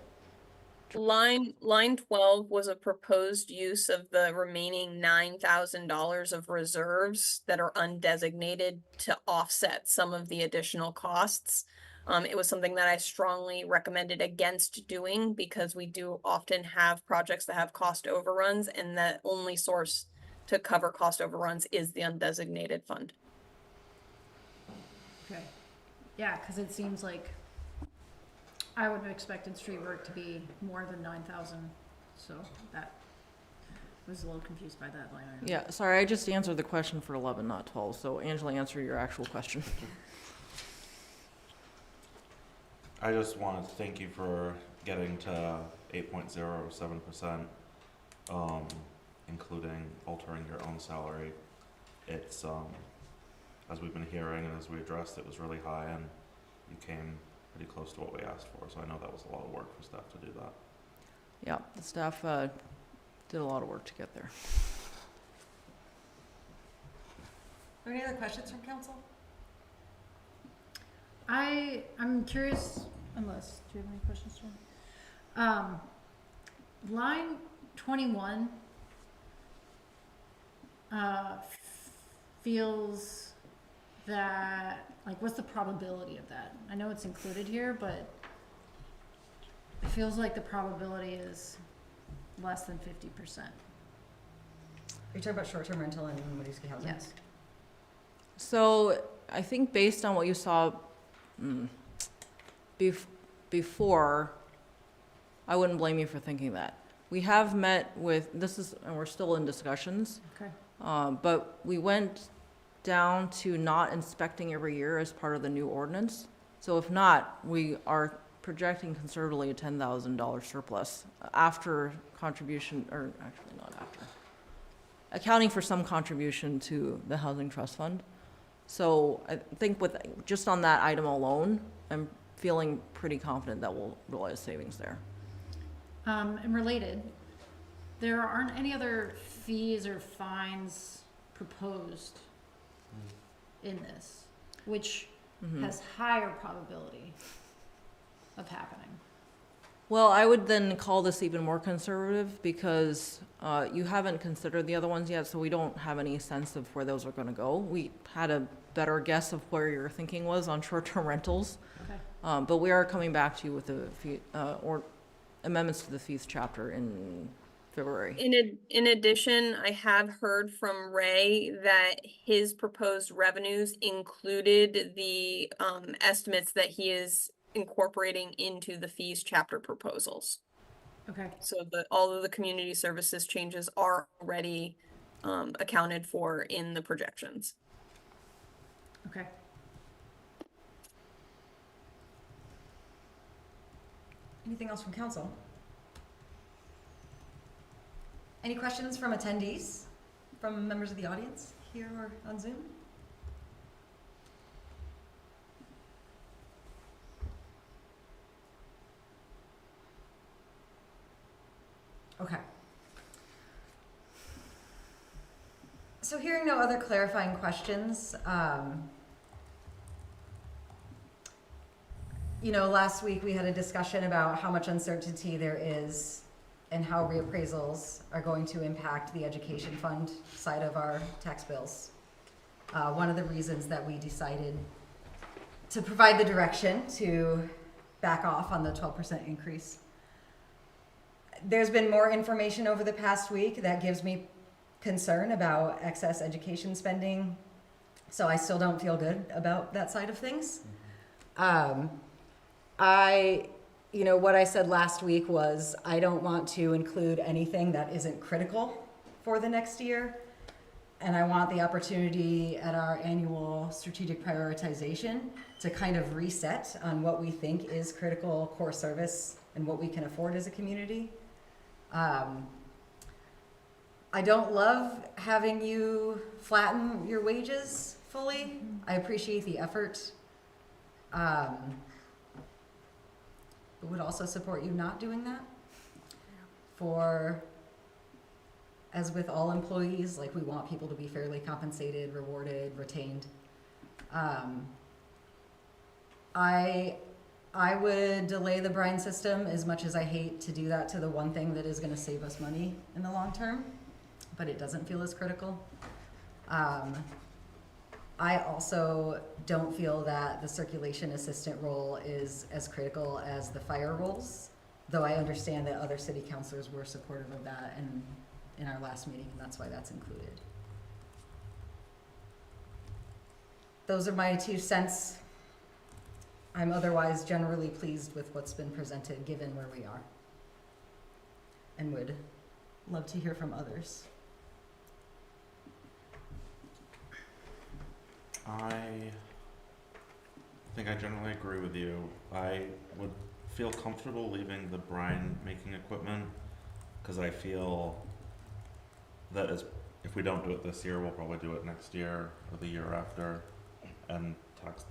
Line 12 was a proposed use of the remaining $9,000 of reserves that are undesignated to offset some of the additional costs. It was something that I strongly recommended against doing because we do often have projects that have cost overruns, and the only source to cover cost overruns is the undesignated fund. okay. Yeah, because it seems like I would have expected street work to be more than 9,000, so that was a little confused by that line item. Yeah, sorry, I just answered the question for 11, not 12. So Angela, answer your actual question. I just wanted to thank you for getting to 8.07%, including altering your own salary. It's, as we've been hearing and as we addressed, it was really high, and you came pretty close to what we asked for, so I know that was a lot of work for staff to do that. Yeah, the staff did a lot of work to get there. Are there any other questions from council? I'm curious, unless, do you have any questions, John? Line 21, feels that, like, what's the probability of that? I know it's included here, but it feels like the probability is less than 50%. Are you talking about short-term rental and Winooski housing? Yes. So I think based on what you saw before, I wouldn't blame you for thinking that. We have met with, and we're still in discussions, Okay. but we went down to not inspecting every year as part of the new ordinance. So if not, we are projecting conservatively a $10,000 surplus after contribution, or actually not after, accounting for some contribution to the Housing Trust Fund. So I think with, just on that item alone, I'm feeling pretty confident that we'll realize savings there. And related, there aren't any other fees or fines proposed in this, which has higher probability of happening. Well, I would then call this even more conservative because you haven't considered the other ones yet, so we don't have any sense of where those are going to go. We had a better guess of where your thinking was on short-term rentals, Okay. but we are coming back to you with the fee, or amendments to the fees chapter in February. In addition, I have heard from Ray that his proposed revenues included the estimates that he is incorporating into the fees chapter proposals. Okay. So all of the community services changes are already accounted for in the projections. Okay. Anything else from council? Any questions from attendees, from members of the audience here or on Zoom? Okay. So hearing no other clarifying questions, last week we had a discussion about how much uncertainty there is and how reappraisals are going to impact the education fund side of our tax bills. One of the reasons that we decided to provide the direction to back off on the 12% increase. There's been more information over the past week that gives me concern about excess education spending, so I still don't feel good about that side of things. What I said last week was I don't want to include anything that isn't critical for the next year. And I want the opportunity at our annual strategic prioritization to kind of reset on what we think is critical core service and what we can afford as a community. I don't love having you flatten your wages fully. I appreciate the effort. But would also support you not doing that. As with all employees, like we want people to be fairly compensated, rewarded, retained. I would delay the brine system as much as I hate to do that to the one thing that is gonna save us money in the long term, but it doesn't feel as critical. I also don't feel that the circulation assistant role is as critical as the fire roles, though I understand that other city councilors were supportive of that in our last meeting, and that's why that's included. Those are my 2 cents. I'm otherwise generally pleased with what's been presented, given where we are, and would love to hear from others. I think I generally agree with you. I would feel comfortable leaving the brine making equipment because I feel that if we don't do it this year, we'll probably do it next year or the year after, and tax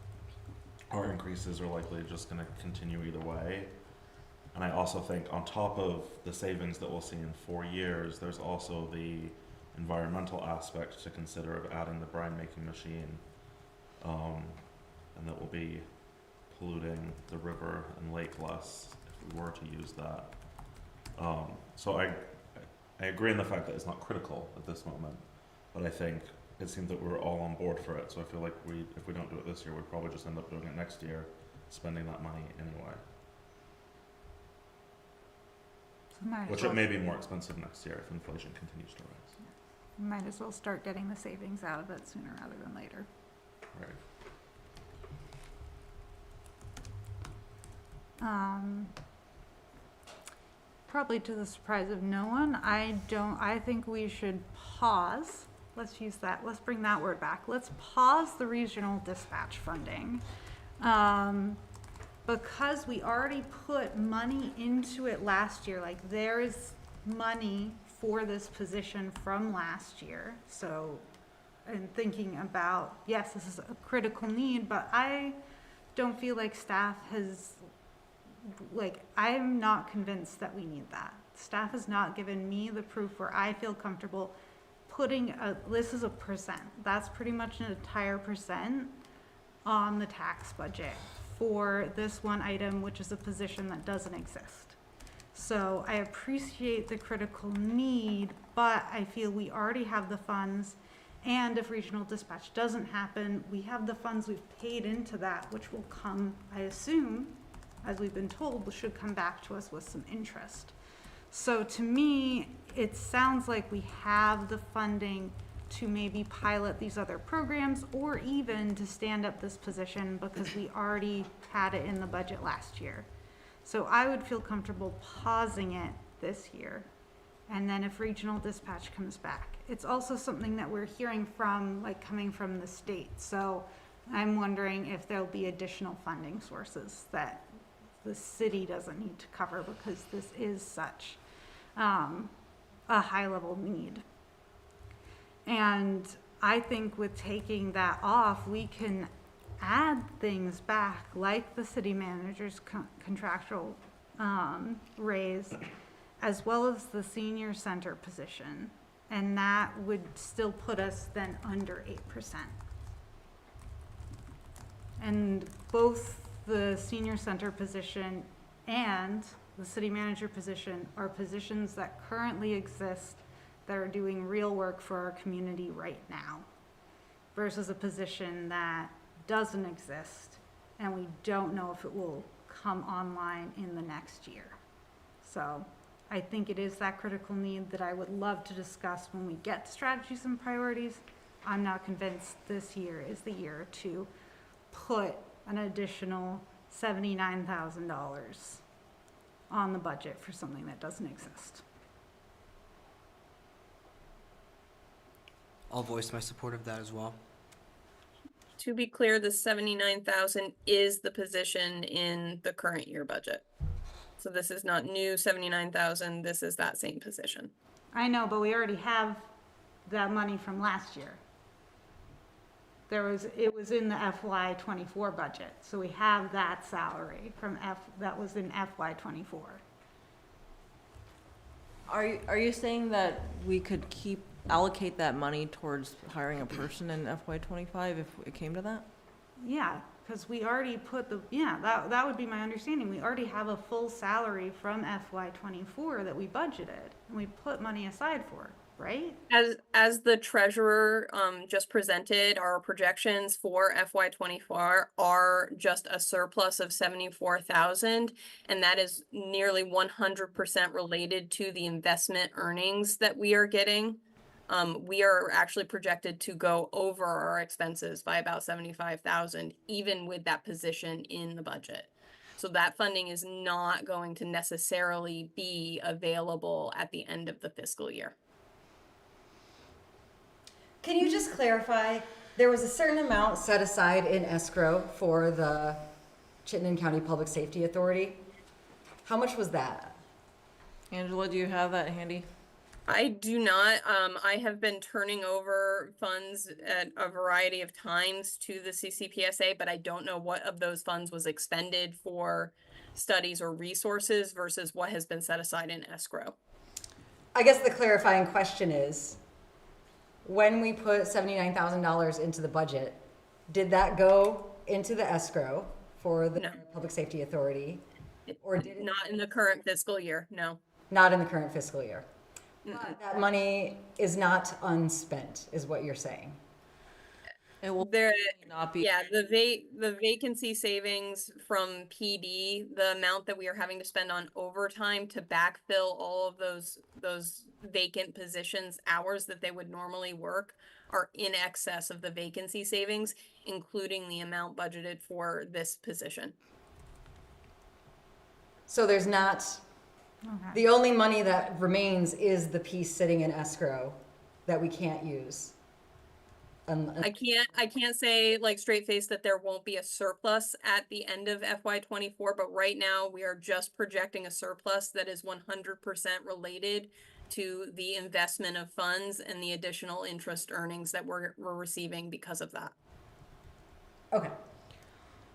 or increases are likely just going to continue either way. And I also think on top of the savings that we'll see in 4 years, there's also the environmental aspect to consider of adding the brine making machine. And that will be polluting the river and lake less if we were to use that. So I agree in the fact that it's not critical at this moment, but I think it seems that we're all on board for it. So I feel like if we don't do it this year, we'd probably just end up doing it next year, spending that money anyway. Which it may be more expensive next year if inflation continues to rise. Might as well start getting the savings out of it sooner rather than later. Right. Probably to the surprise of no one, I think we should pause. Let's bring that word back. Let's pause the regional dispatch funding. Because we already put money into it last year, like there is money for this position from last year. So, and thinking about, yes, this is a critical need, but I don't feel like staff has, I'm not convinced that we need that. Staff has not given me the proof where I feel comfortable putting this is a percent. That's pretty much an entire percent on the tax budget for this one item, which is a position that doesn't exist. So I appreciate the critical need, but I feel we already have the funds, and if regional dispatch doesn't happen, we have the funds we've paid into that, which will come, I assume, as we've been told, should come back to us with some interest. So to me, it sounds like we have the funding to maybe pilot these other programs or even to stand up this position because we already had it in the budget last year. So I would feel comfortable pausing it this year. And then if regional dispatch comes back, it's also something that we're hearing from, coming from the state. So I'm wondering if there'll be additional funding sources that the city doesn't need to cover because this is such a high level need. And I think with taking that off, we can add things back like the city manager's contractual raise, as well as the senior center position. And that would still put us then under 8%. And both the senior center position and the city manager position are positions that currently exist that are doing real work for our community right now versus a position that doesn't exist and we don't know if it will come online in the next year. So I think it is that critical need that I would love to discuss when we get to strategies and priorities. I'm not convinced this year is the year to put an additional $79,000 on the budget for something that doesn't exist. I'll voice my support of that as well. To be clear, the 79,000 is the position in the current year budget. So this is not new 79,000, this is that same position. I know, but we already have that money from last year. It was in the FY '24 budget, so we have that salary that was in FY '24. Are you saying that we could allocate that money towards hiring a person in FY '25 if it came to that? Yeah, because we already put that would be my understanding. We already have a full salary from FY '24 that we budgeted and we put money aside for, right? As the treasurer just presented, our projections for FY '24 are just a surplus of 74,000, and that is nearly 100% related to the investment earnings that we are getting. We are actually projected to go over our expenses by about 75,000, even with that position in the budget. So that funding is not going to necessarily be available at the end of the fiscal year. Can you just clarify, there was a certain amount set aside in escrow for the Chittenden County Public Safety Authority. How much was that? Angela, do you have that handy? I do not. I have been turning over funds at a variety of times to the CCPSA, but I don't know what of those funds was expended for studies or resources versus what has been set aside in escrow. I guess the clarifying question is, when we put $79,000 into the budget, did that go into the escrow for the No. Public Safety Authority? Or did it Not in the current fiscal year, no. not in the current fiscal year? But that money is not unspent, is what you're saying. It will There, not be. yeah, the vacancy savings from PD, the amount that we are having to spend on overtime to backfill all of those vacant positions, hours that they would normally work, are in excess of the vacancy savings, including the amount budgeted for this position. So there's not, the only money that remains is the piece sitting in escrow that we can't use. I can't say like straight face that there won't be a surplus at the end of FY '24, but right now we are just projecting a surplus that is 100% related to the investment of funds and the additional interest earnings that we're receiving because of that. Okay.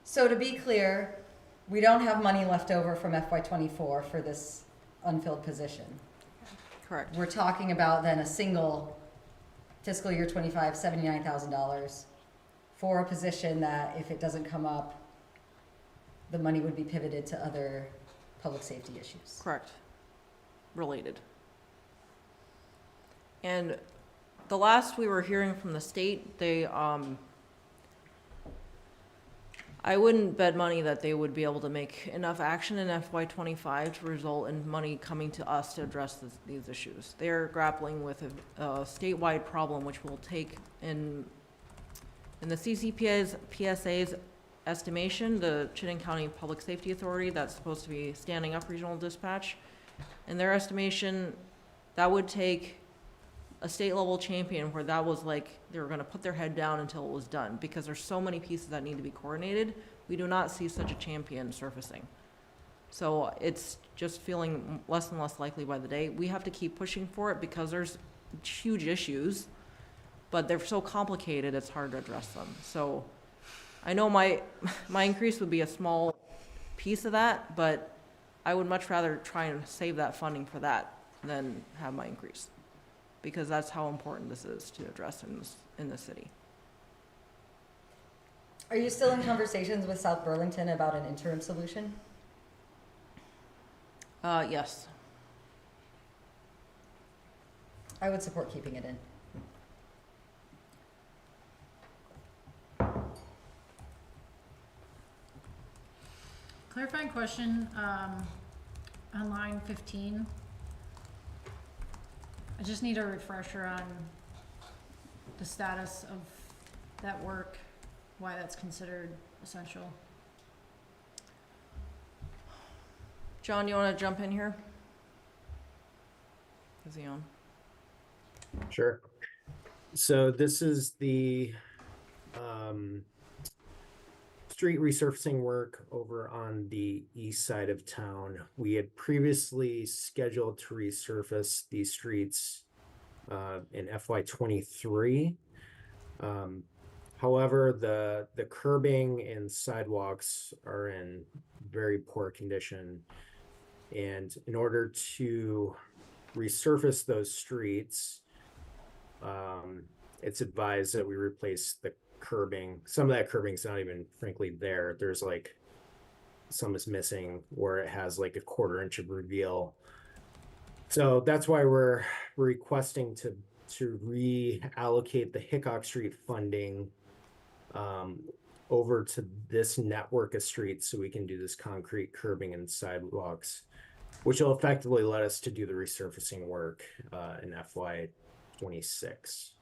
So to be clear, we don't have money left over from FY '24 for this unfilled position. Correct. We're talking about then a single fiscal year '25, $79,000 for a position that if it doesn't come up, the money would be pivoted to other public safety issues. Correct. Related. And the last we were hearing from the state, they, I wouldn't bet money that they would be able to make enough action in FY '25 to result in money coming to us to address these issues. They're grappling with a statewide problem, which will take in the PSA's estimation, the Chittenden County Public Safety Authority, that's supposed to be standing up regional dispatch. In their estimation, that would take a state level champion where that was like, they were gonna put their head down until it was done, because there's so many pieces that need to be coordinated. We do not see such a champion surfacing. So it's just feeling less and less likely by the day. We have to keep pushing for it because there's huge issues, but they're so complicated, it's hard to address them. So I know my increase would be a small piece of that, but I would much rather try and save that funding for that than have my increase, because that's how important this is to address in the city. Are you still in conversations with South Burlington about an interim solution? Yes. I would support keeping it in. Clarifying question, on line 15. I just need a refresher on the status of that work, why that's considered essential. John, you want to jump in here? Is he on? Sure. So this is the street resurfacing work over on the east side of town. We had previously scheduled to resurface these streets in FY23. However, the curbing and sidewalks are in very poor condition. And in order to resurface those streets, it's advised that we replace the curbing. Some of that curbing's not even frankly there. There's like some is missing where it has like a 1/4 inch of reveal. So that's why we're requesting to reallocate the Hickok Street funding over to this network of streets so we can do this concrete curbing and sidewalks, which will effectively let us to do the resurfacing work in FY26.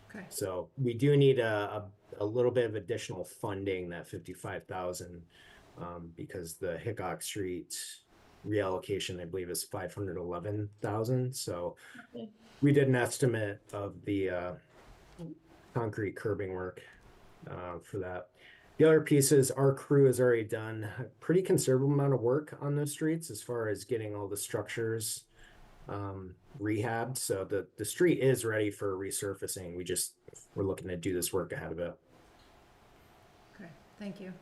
Okay. So we do need a little bit of additional funding, that 55,000, because the Hickok Street reallocation, I believe, is 511,000. So we did an estimate of the concrete curbing work for that. The other piece is our crew has already done a pretty considerable amount of work on those streets as far as getting all the structures rehabbed. So the street is ready for resurfacing. We're looking to do this work ahead of it. Okay, thank you.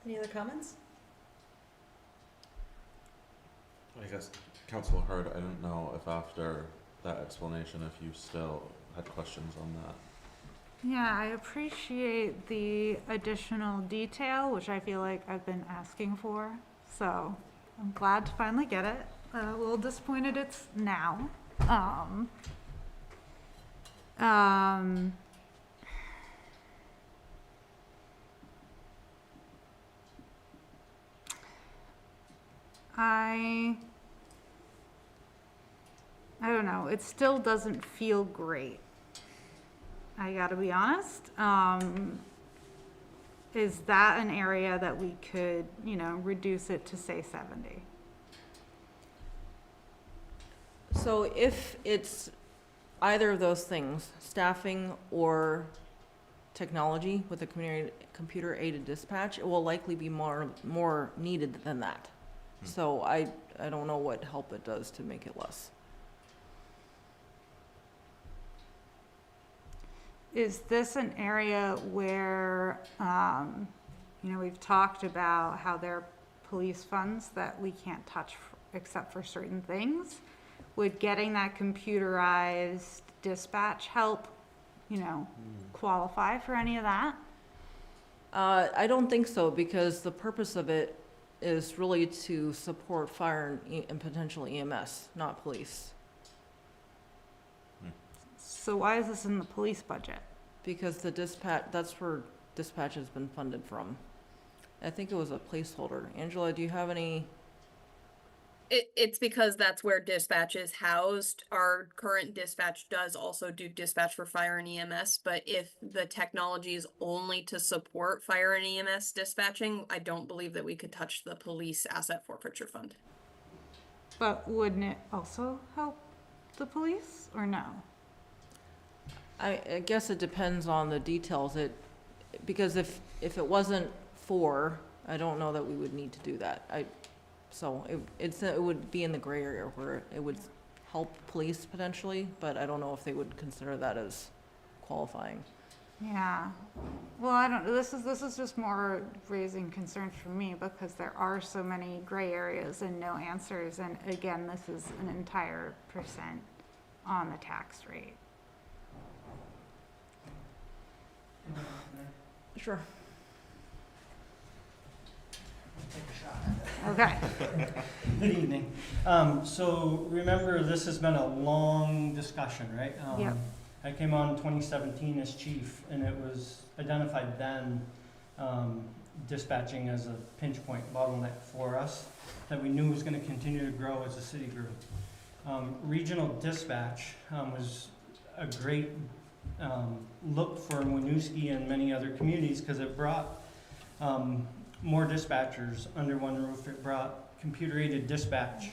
Any other comments? I guess Council Hurd, I don't know if after that explanation, if you still had questions on that. Yeah, I appreciate the additional detail, which I feel like I've been asking for. So I'm glad to finally get it. A little disappointed it's now. I don't know, it still doesn't feel great. I gotta be honest. Is that an area that we could, reduce it to say 70? So if it's either of those things, staffing or technology with a computer-aided dispatch, it will likely be more needed than that. So I don't know what help it does to make it less. Is this an area where, we've talked about how there are police funds that we can't touch except for certain things? Would getting that computerized dispatch help, qualify for any of that? I don't think so, because the purpose of it is really to support fire and potential EMS, not police. So why is this in the police budget? Because the dispatch, that's where dispatch has been funded from. I think it was a placeholder. Angela, do you have any? It's because that's where dispatch is housed. Our current dispatch does also do dispatch for fire and EMS, but if the technology is only to support fire and EMS dispatching, I don't believe that we could touch the police asset forfeiture fund. But wouldn't it also help the police, or no? I guess it depends on the details. Because if it wasn't for, I don't know that we would need to do that. So it would be in the gray area where it would help police potentially, but I don't know if they would consider that as qualifying. Yeah. Well, I don't, this is just more raising concerns for me because there are so many gray areas and no answers. And again, this is an entire percent on the tax rate. Sure. Okay. Good evening. So remember, this has been a long discussion, right? Yep. I came on 2017 as chief, and it was identified then dispatching as a pinch point bottleneck for us that we knew was going to continue to grow as the city grew. Regional dispatch was a great look for Winooski and many other communities because it brought more dispatchers under one roof. It brought computer-aided dispatch.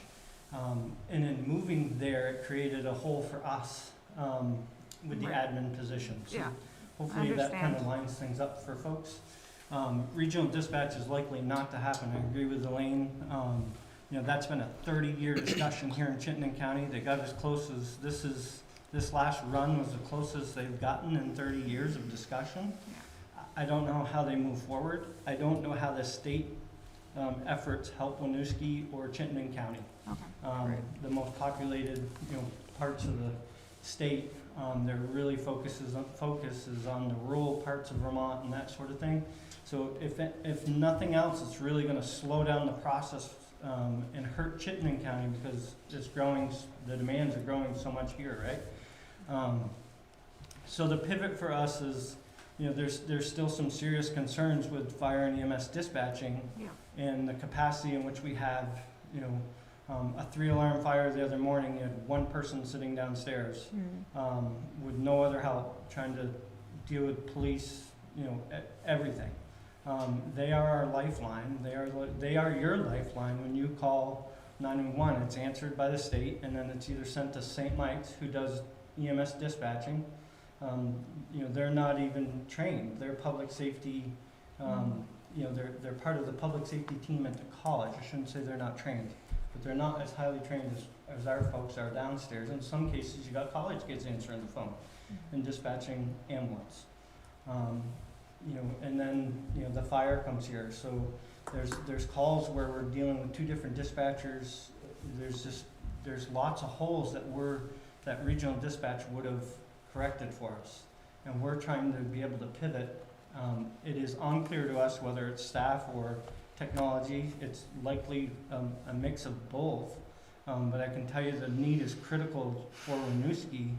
And in moving there, it created a hole for us with the Right. admin position. So Yeah, hopefully that kind of understand. lines things up for folks. Regional dispatch is likely not to happen. I agree with Elaine. That's been a 30-year discussion here in Chittenden County. They got as close as, this last run was the closest they've gotten in 30 years of discussion. I don't know how they move forward. I don't know how the state efforts help Winooski or Chittenden County. Okay. The most populated, parts of the state, their really focus is on the rural parts of Vermont and that sort of thing. So if nothing else, it's really going to slow down the process and hurt Chittenden County because it's growing. The demands are growing so much here, right? So the pivot for us is, there's still some serious concerns with fire and EMS dispatching Yeah. and the capacity in which we have, a 3-alarm fire the other morning, you had one person sitting downstairs with no other help, trying to deal with police, everything. They are our lifeline. They are your lifeline. When you call 911, it's answered by the state, and then it's either sent to St. Mike's, who does EMS dispatching. They're not even trained. They're public safety. They're part of the public safety team at the college. I shouldn't say they're not trained, but they're not as highly trained as our folks are downstairs. In some cases, you got college kids answering the phone and dispatching ambulance. And then the fire comes here. So there's calls where we're dealing with 2 different dispatchers. There's lots of holes that regional dispatch would have corrected for us, and we're trying to be able to pivot. It is unclear to us whether it's staff or technology. It's likely a mix of both, but I can tell you the need is critical for Winooski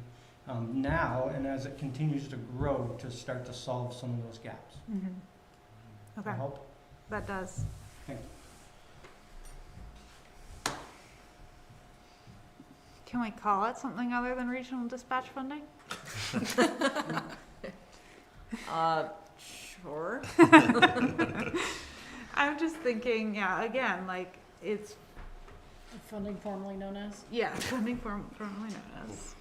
now, and as it continues to grow, to start to solve some of those gaps. Mm-hmm. Does Okay, that help? that does. Thank you. Can we call it something other than regional dispatch funding? Sure. I'm just thinking, yeah, again, like, it's, Funding formerly known as? yeah, funding formerly known as.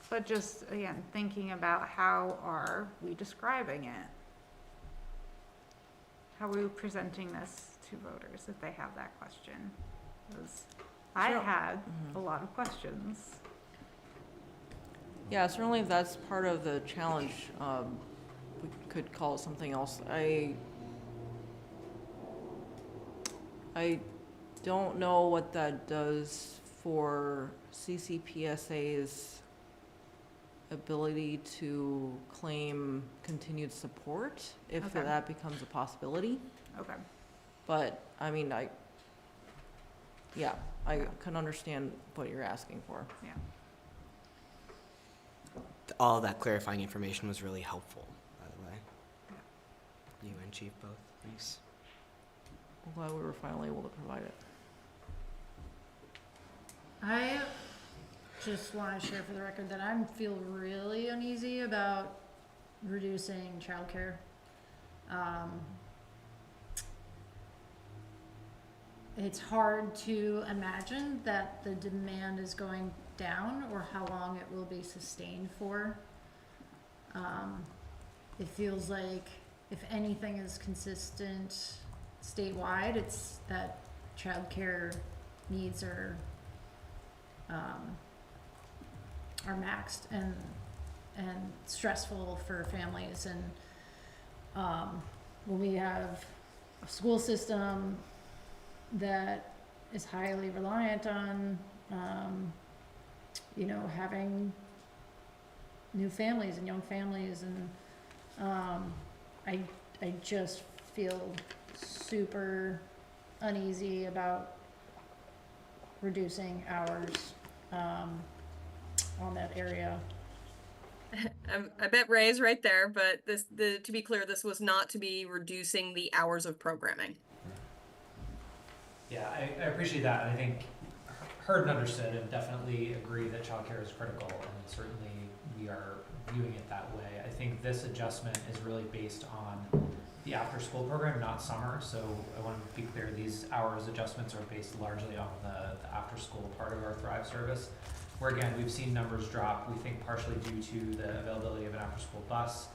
But just, again, thinking about how are we describing it? How are we presenting this to voters if they have that question? 'Cause I Sure. had a lot of questions. Yeah, certainly if that's part of the challenge, we could call it something else. I don't know what that does for CCPSA's ability to claim continued support, if Okay. that becomes a possibility. Okay. But, I mean, I can understand what you're asking for. Yeah. All of that clarifying information was really helpful, by the way. You and Chief both, thanks. I'm glad we were finally able to provide it. I just want to share for the record that I feel really uneasy about reducing childcare. It's hard to imagine that the demand is going down or how long it will be sustained for. It feels like if anything is consistent statewide, it's that childcare needs are maxed, and and stressful for families. And when we have a school system that is highly reliant on, you know, having new families and young families, and I just feel super uneasy about reducing hours on that area. I bet Ray is right there, but to be clear, this was not to be reducing the hours of programming. Yeah, I appreciate that, and I think heard and understood, and definitely agree that childcare is critical, and certainly we are viewing it that way. I think this adjustment is really based on the after-school program, not summer, so I want to be clear, these hours adjustments are based largely on the after-school part of our Thrive service, where again, we've seen numbers drop, we think partially due to the availability of an after-school bus,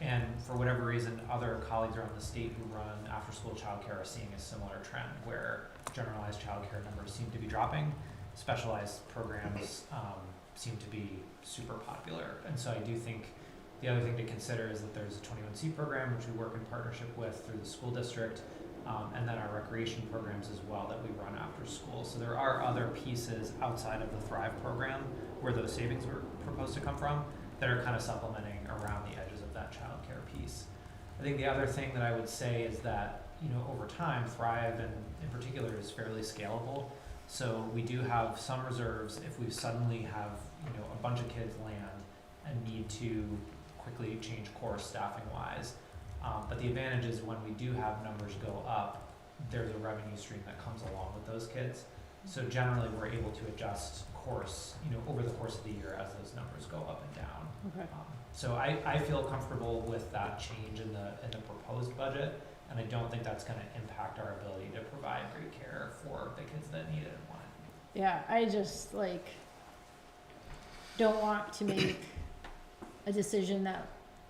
and for whatever reason, other colleagues around the state who run after-school childcare are seeing a similar trend, where generalized childcare numbers seem to be dropping, specialized programs seem to be super popular, and so I do think the other thing to consider is that there's a 21C program, which we work in partnership with through the school district, and then our recreation programs as well that we run after school. So there are other pieces outside of the Thrive program where those savings were proposed to come from that are kind of supplementing around the edges of that childcare piece. I think the other thing that I would say is that, you know, over time, Thrive in particular is fairly scalable. So we do have some reserves if we suddenly have, you know, a bunch of kids land and need to quickly change course staffing wise. But the advantage is when we do have numbers go up, there's a revenue stream that comes along with those kids. So generally we're able to adjust course, you know, over the course of the year as those numbers go up and down. Okay. So I feel comfortable with that change in the proposed budget, and I don't think that's going to impact our ability to provide great care for the kids that need it and want it. Yeah, I just don't want to make a decision that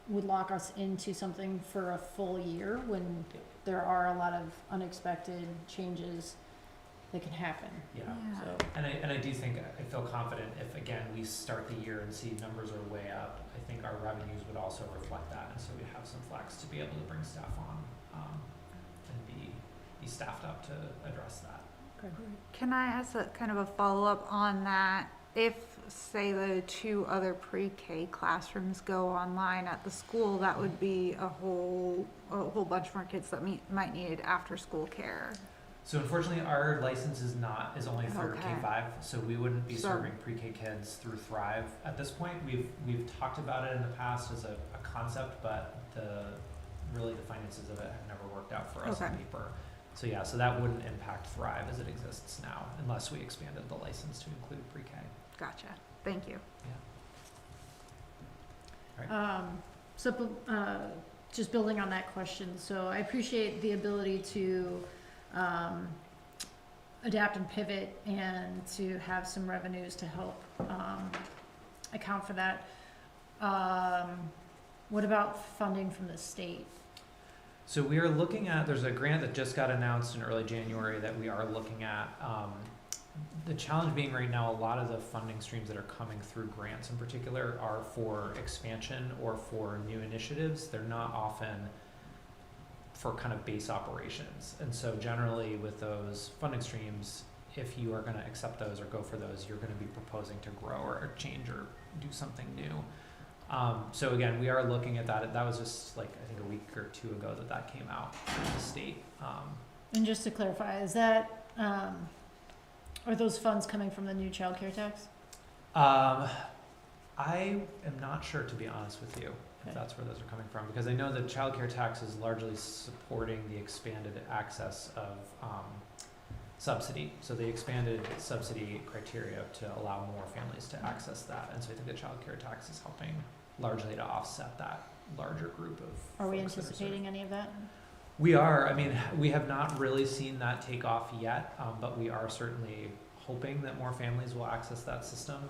would lock us into something for a full year when there are a lot of unexpected changes that can happen. Yeah. So, And I do think, I feel confident if, again, we start the year and see numbers are way up, I think our revenues would also reflect that, and so we have some flex to be able to bring staff on, and be staffed up to address that. okay. Can I ask a kind of a follow-up on that? If, say, the 2 other pre-K classrooms go online at the school, that would be a whole bunch more kids that might need after-school care. So unfortunately, our license is only for Okay. K-5, so we wouldn't be So- serving pre-K kids through Thrive at this point. We've talked about it in the past as a concept, but the finances of it have never worked out for us on Okay. paper. So yeah, so that wouldn't impact Thrive as it exists now, unless we expanded the license to include pre-K. Gotcha. Thank you. So, just building on that question, so I appreciate the ability to adapt and pivot and to have some revenues to help account for that. What about funding from the state? So we are looking at, there's a grant that just got announced in early January that we are looking at. The challenge being right now, a lot of the funding streams that are coming through grants in particular are for expansion or for new initiatives. They're not often for kind of base operations. And so generally with those funding streams, if you are going to accept those or go for those, you're going to be proposing to grow or change or do something new. So again, we are looking at that. That was just I think a week or 2 ago that came out from the state. And just to clarify, is that, are those funds coming from the new child care tax? I am not sure, to be honest with you, if Okay. that's where those are coming from, because I know the child care tax is largely supporting the expanded access of subsidy. So the expanded subsidy criteria to allow more families to access that. And so I think the child care tax is helping largely to offset that larger group of Are we folks that are served. anticipating any of that? We are. I mean, we have not really seen that take off yet, but we are certainly hoping that more families will access that system.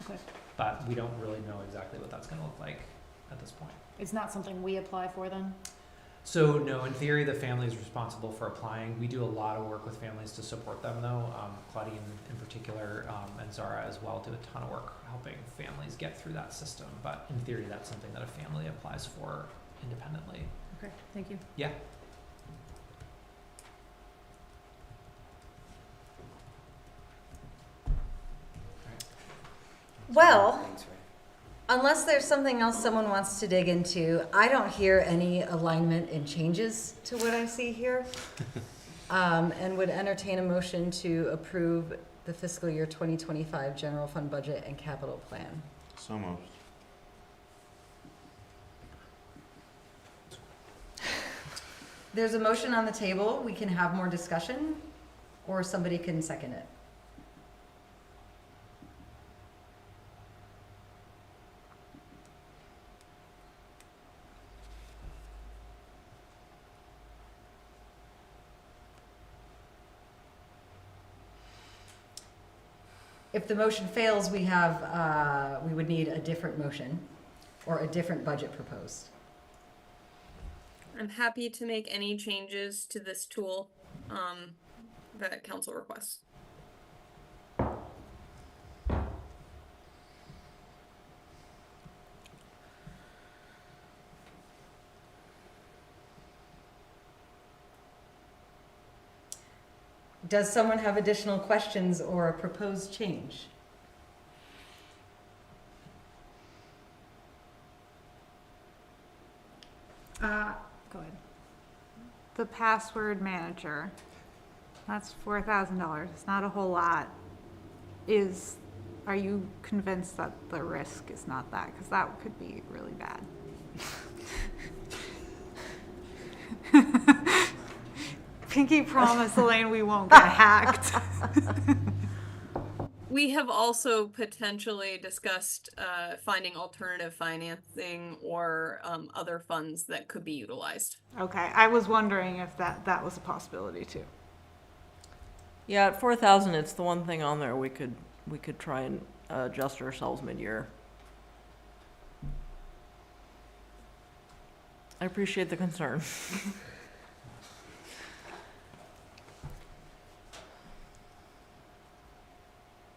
Okay. But we don't really know exactly what that's going to look like at this point. It's not something we apply for then? So no, in theory, the family is responsible for applying. We do a lot of work with families to support them, though. Claudine in particular, and Zara as well, do a ton of work helping families get through that system. But in theory, that's something that a family applies for independently. Okay, thank you. Yeah. Well, Thanks, Ray. unless there's something else someone wants to dig into, I don't hear any alignment and changes to what I see here. And would entertain a motion to approve the fiscal year 2025 general fund budget and capital plan. So moved. There's a motion on the table. We can have more discussion, or somebody can second it. If the motion fails, we would need a different motion or a different budget proposed. I'm happy to make any changes to this tool that council requests. Does someone have additional questions or a proposed change? Go ahead. The password manager, that's $4,000. It's not a whole lot. Are you convinced that the risk is not that? Because that could be really bad. Pinky promise, Elaine, we won't get hacked. We have also potentially discussed finding alternative financing or other funds that could be utilized. Okay, I was wondering if that was a possibility too. Yeah, at 4,000, it's the one thing on there we could try and adjust ourselves mid-year. I appreciate the concern.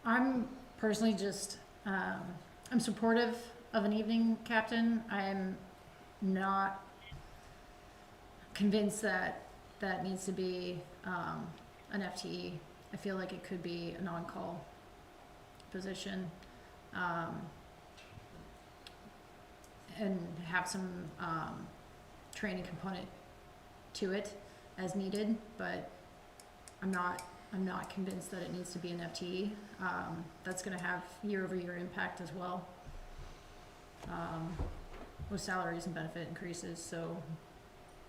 I'm personally just, I'm supportive of an evening captain. I'm not convinced that that needs to be an FTE. I feel like it could be an on-call position, and have some training component to it as needed, but I'm not convinced that it needs to be an FTE. That's gonna have year-over-year impact as well, with salaries and benefit increases, so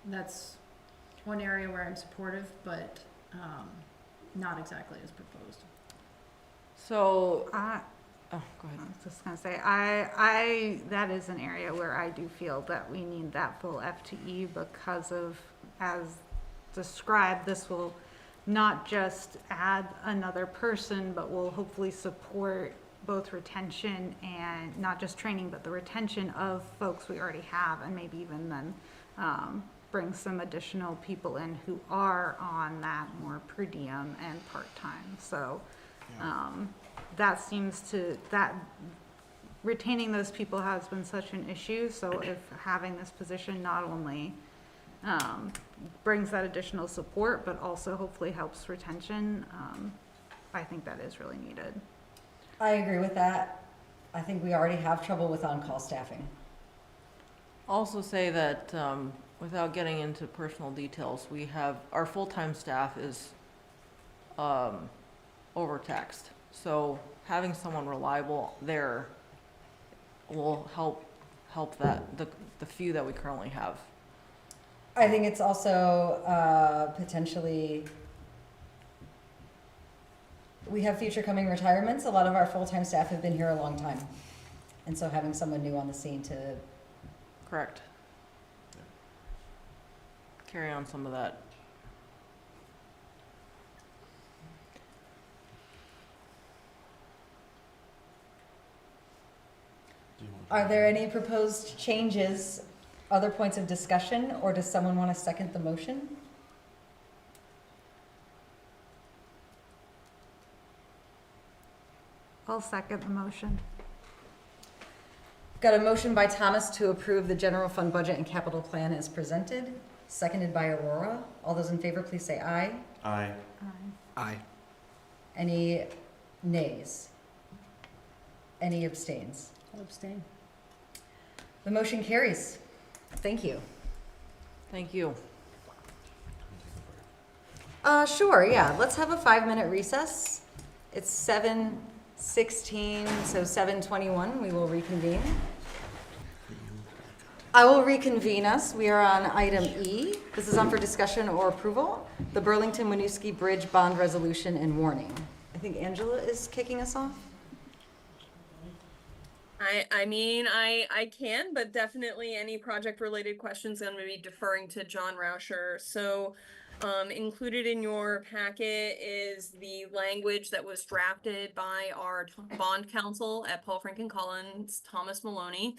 that's one area where I'm supportive, but not exactly as proposed. So, Go ahead. I was just gonna say, that is an area where I do feel that we need that full FTE because of, as described, this will not just add another person, but will hopefully support both retention and not just training, but the retention of folks we already have, and maybe even then bring some additional people in who are on that more per diem and part-time. So that seems to, that retaining those people has been such an issue. So if having this position not only brings that additional support, but also hopefully helps retention, I think that is really needed. I agree with that. I think we already have trouble with on-call staffing. also say that, without getting into personal details, we have, our full-time staff is overtaxed. So having someone reliable there will help that, the few that we currently have. I think it's also potentially, we have future coming retirements. A lot of our full-time staff have been here a long time. And so having someone new on the scene to, Correct. Carry on some of that. Do you want are there any proposed changes other points of discussion, or does someone want to second the motion? I'll second the motion. Got a motion by Thomas to approve the general fund budget and capital plan as presented, seconded by Aurora. All those in favor, please say aye. Aye. Aye. Any nays? Any abstains? I'll abstain. The motion carries. Thank you. Thank you. Sure, yeah, let's have a 5-minute recess. It's 7:16, so 7:21, we will reconvene. I will reconvene us. We are on item E. This is on for discussion or approval, the Burlington-Winooski Bridge Bond Resolution and Warning. I think Angela is kicking us off. I mean, I can, but definitely any project-related questions, I'm gonna be deferring to John Rauscher. So, included in your packet is the language that was drafted by our bond counsel at Paul Franken Collins, Thomas Maloney.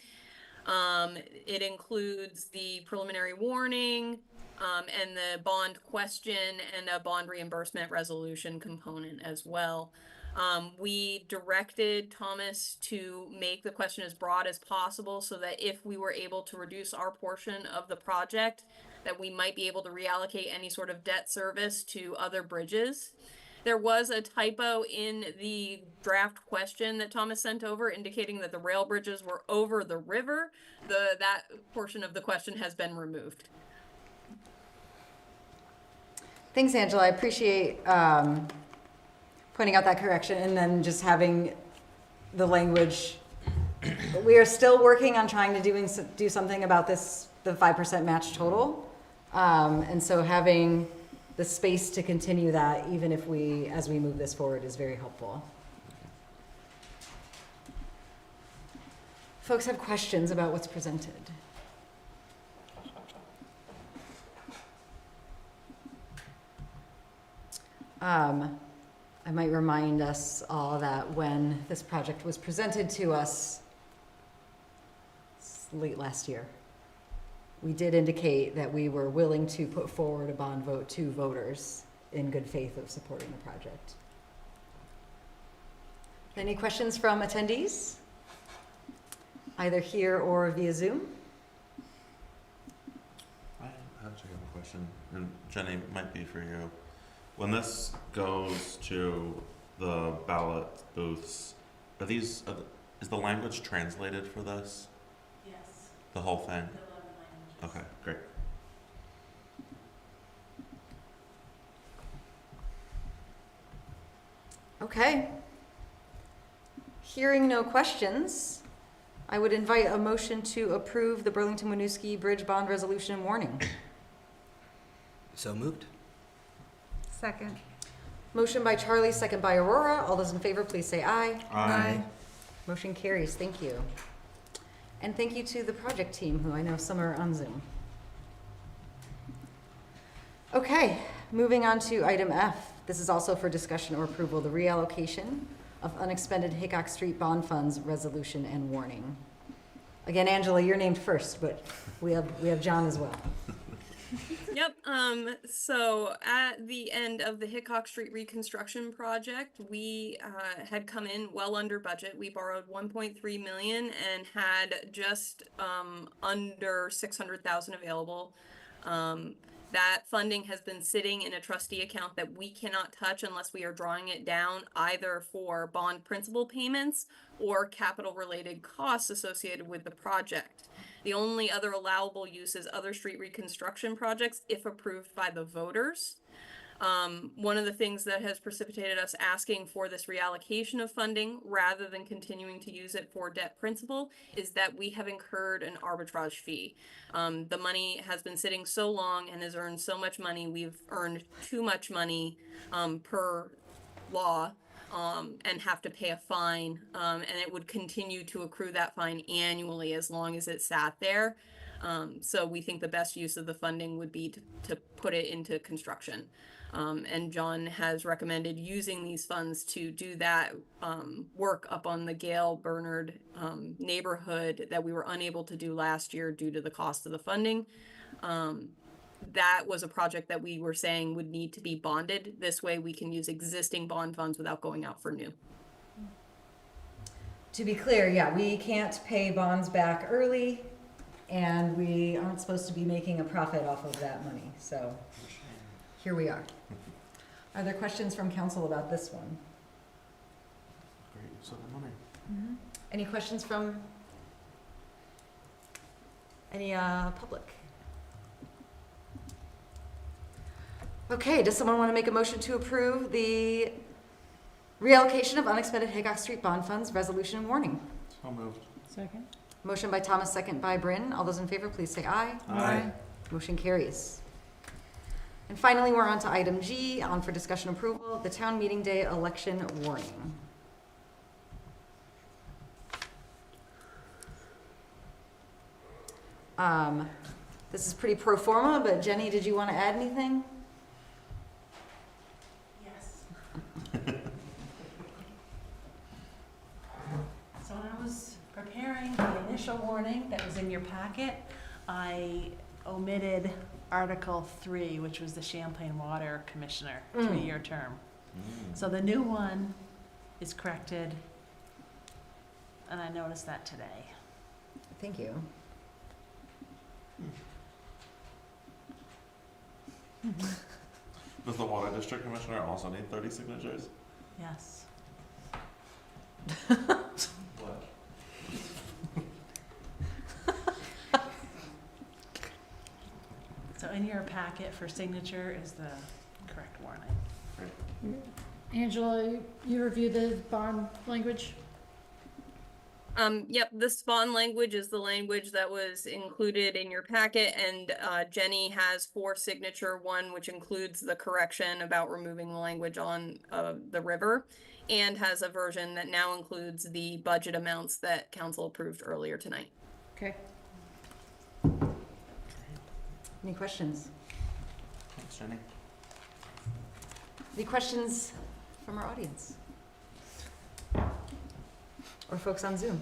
It includes the preliminary warning, and the bond question and a bond reimbursement resolution component as well. We directed Thomas to make the question as broad as possible so that if we were able to reduce our portion of the project, that we might be able to reallocate any sort of debt service to other bridges. There was a typo in the draft question that Thomas sent over indicating that the rail bridges were over the river. That portion of the question has been removed. Thanks, Angela. I appreciate pointing out that correction and then just having the language. We are still working on trying to do something about this, the 5% match total. And so having the space to continue that, even if as we move this forward, is very helpful. Folks have questions about what's presented? I might remind us all that when this project was presented to us late last year, we did indicate that we were willing to put forward a bond vote to voters in good faith of supporting the project. Any questions from attendees? Either here or via Zoom? I actually have a question, and Jenny, might be for you. When this goes to the ballot booths, is the language translated for this? Yes. The whole thing? Okay, great. Okay. Hearing no questions, I would invite a motion to approve the Burlington-Winooski Bridge Bond Resolution and Warning. So moved. Second. Motion by Charlie, second by Aurora. All those in favor, please say aye. Aye. Motion carries. Thank you. And thank you to the project team, who I know some are on Zoom. Okay, moving on to item F. This is also for discussion or approval, the reallocation of unexpended Hickok Street bond funds resolution and warning. Again, Angela, you're named first, but we have John as well. Yep, so at the end of the Hickok Street reconstruction project, we had come in well under budget. We borrowed 1.3 million and had just under 600,000 available. That funding has been sitting in a trustee account that we cannot touch unless we are drawing it down either for bond principal payments or capital related costs associated with the project. The only other allowable use is other street reconstruction projects if approved by the voters. One of the things that has precipitated us asking for this reallocation of funding rather than continuing to use it for debt principal is that we have incurred an arbitrage fee. The money has been sitting so long and has earned so much money. We've earned too much money per law. And have to pay a fine, and it would continue to accrue that fine annually as long as it sat there. So we think the best use of the funding would be to put it into construction. And John has recommended using these funds to do that work up on the Gale Bernard neighborhood that we were unable to do last year due to the cost of the funding. That was a project that we were saying would need to be bonded. This way we can use existing bond funds without going out for new. To be clear, yeah, we can't pay bonds back early, and we aren't supposed to be making a profit off of that money, so here we are. Are there questions from council about this one? Great use of the money. Any questions from any public? Okay, does someone want to make a motion to approve the reallocation of unexpended Hickok Street bond funds resolution warning? So moved. Second. Motion by Thomas, second by Bryn. All those in favor, please say aye. Aye. Motion carries. And finally, we're on to item G, on for discussion approval, the town meeting day election warning. This is pretty pro forma, but Jenny, did you want to add anything? Yes. So when I was preparing the initial warning that was in your packet, I omitted Article 3, which was the Champlain Water Commissioner, 3-year term. So the new one is corrected, and I noticed that today. Thank you. Does the water district commissioner also need 30 signatures? Yes. What? So in your packet for signature is the correct warning. Angela, you reviewed the bond language? Yep, this bond language is the language that was included in your packet, and Jenny has for signature one, which includes the correction about removing the language on the river, and has a version that now includes the budget amounts that council approved earlier tonight. Okay. Any questions? Thanks, Jenny. Any questions from our audience? Or folks on Zoom?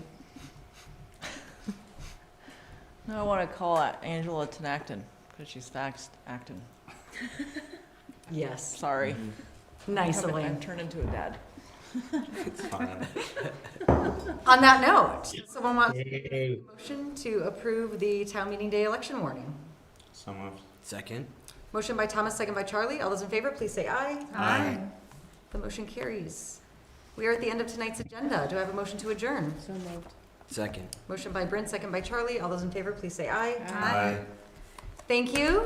Now I want to call Angela Tenacton, because she's faxed acting. Yes. Sorry. Nice, I've Elaine. turned into a dad. It's fine. On that note, someone wants Yay. a motion to approve the town meeting day election warning. So moved. Second. Motion by Thomas, second by Charlie. All those in favor, please say aye. Aye. The motion carries. We are at the end of tonight's agenda. Do I have a motion to adjourn? So moved. Second. Motion by Brent, second by Charlie. All those in favor, please say aye. Aye. Thank you.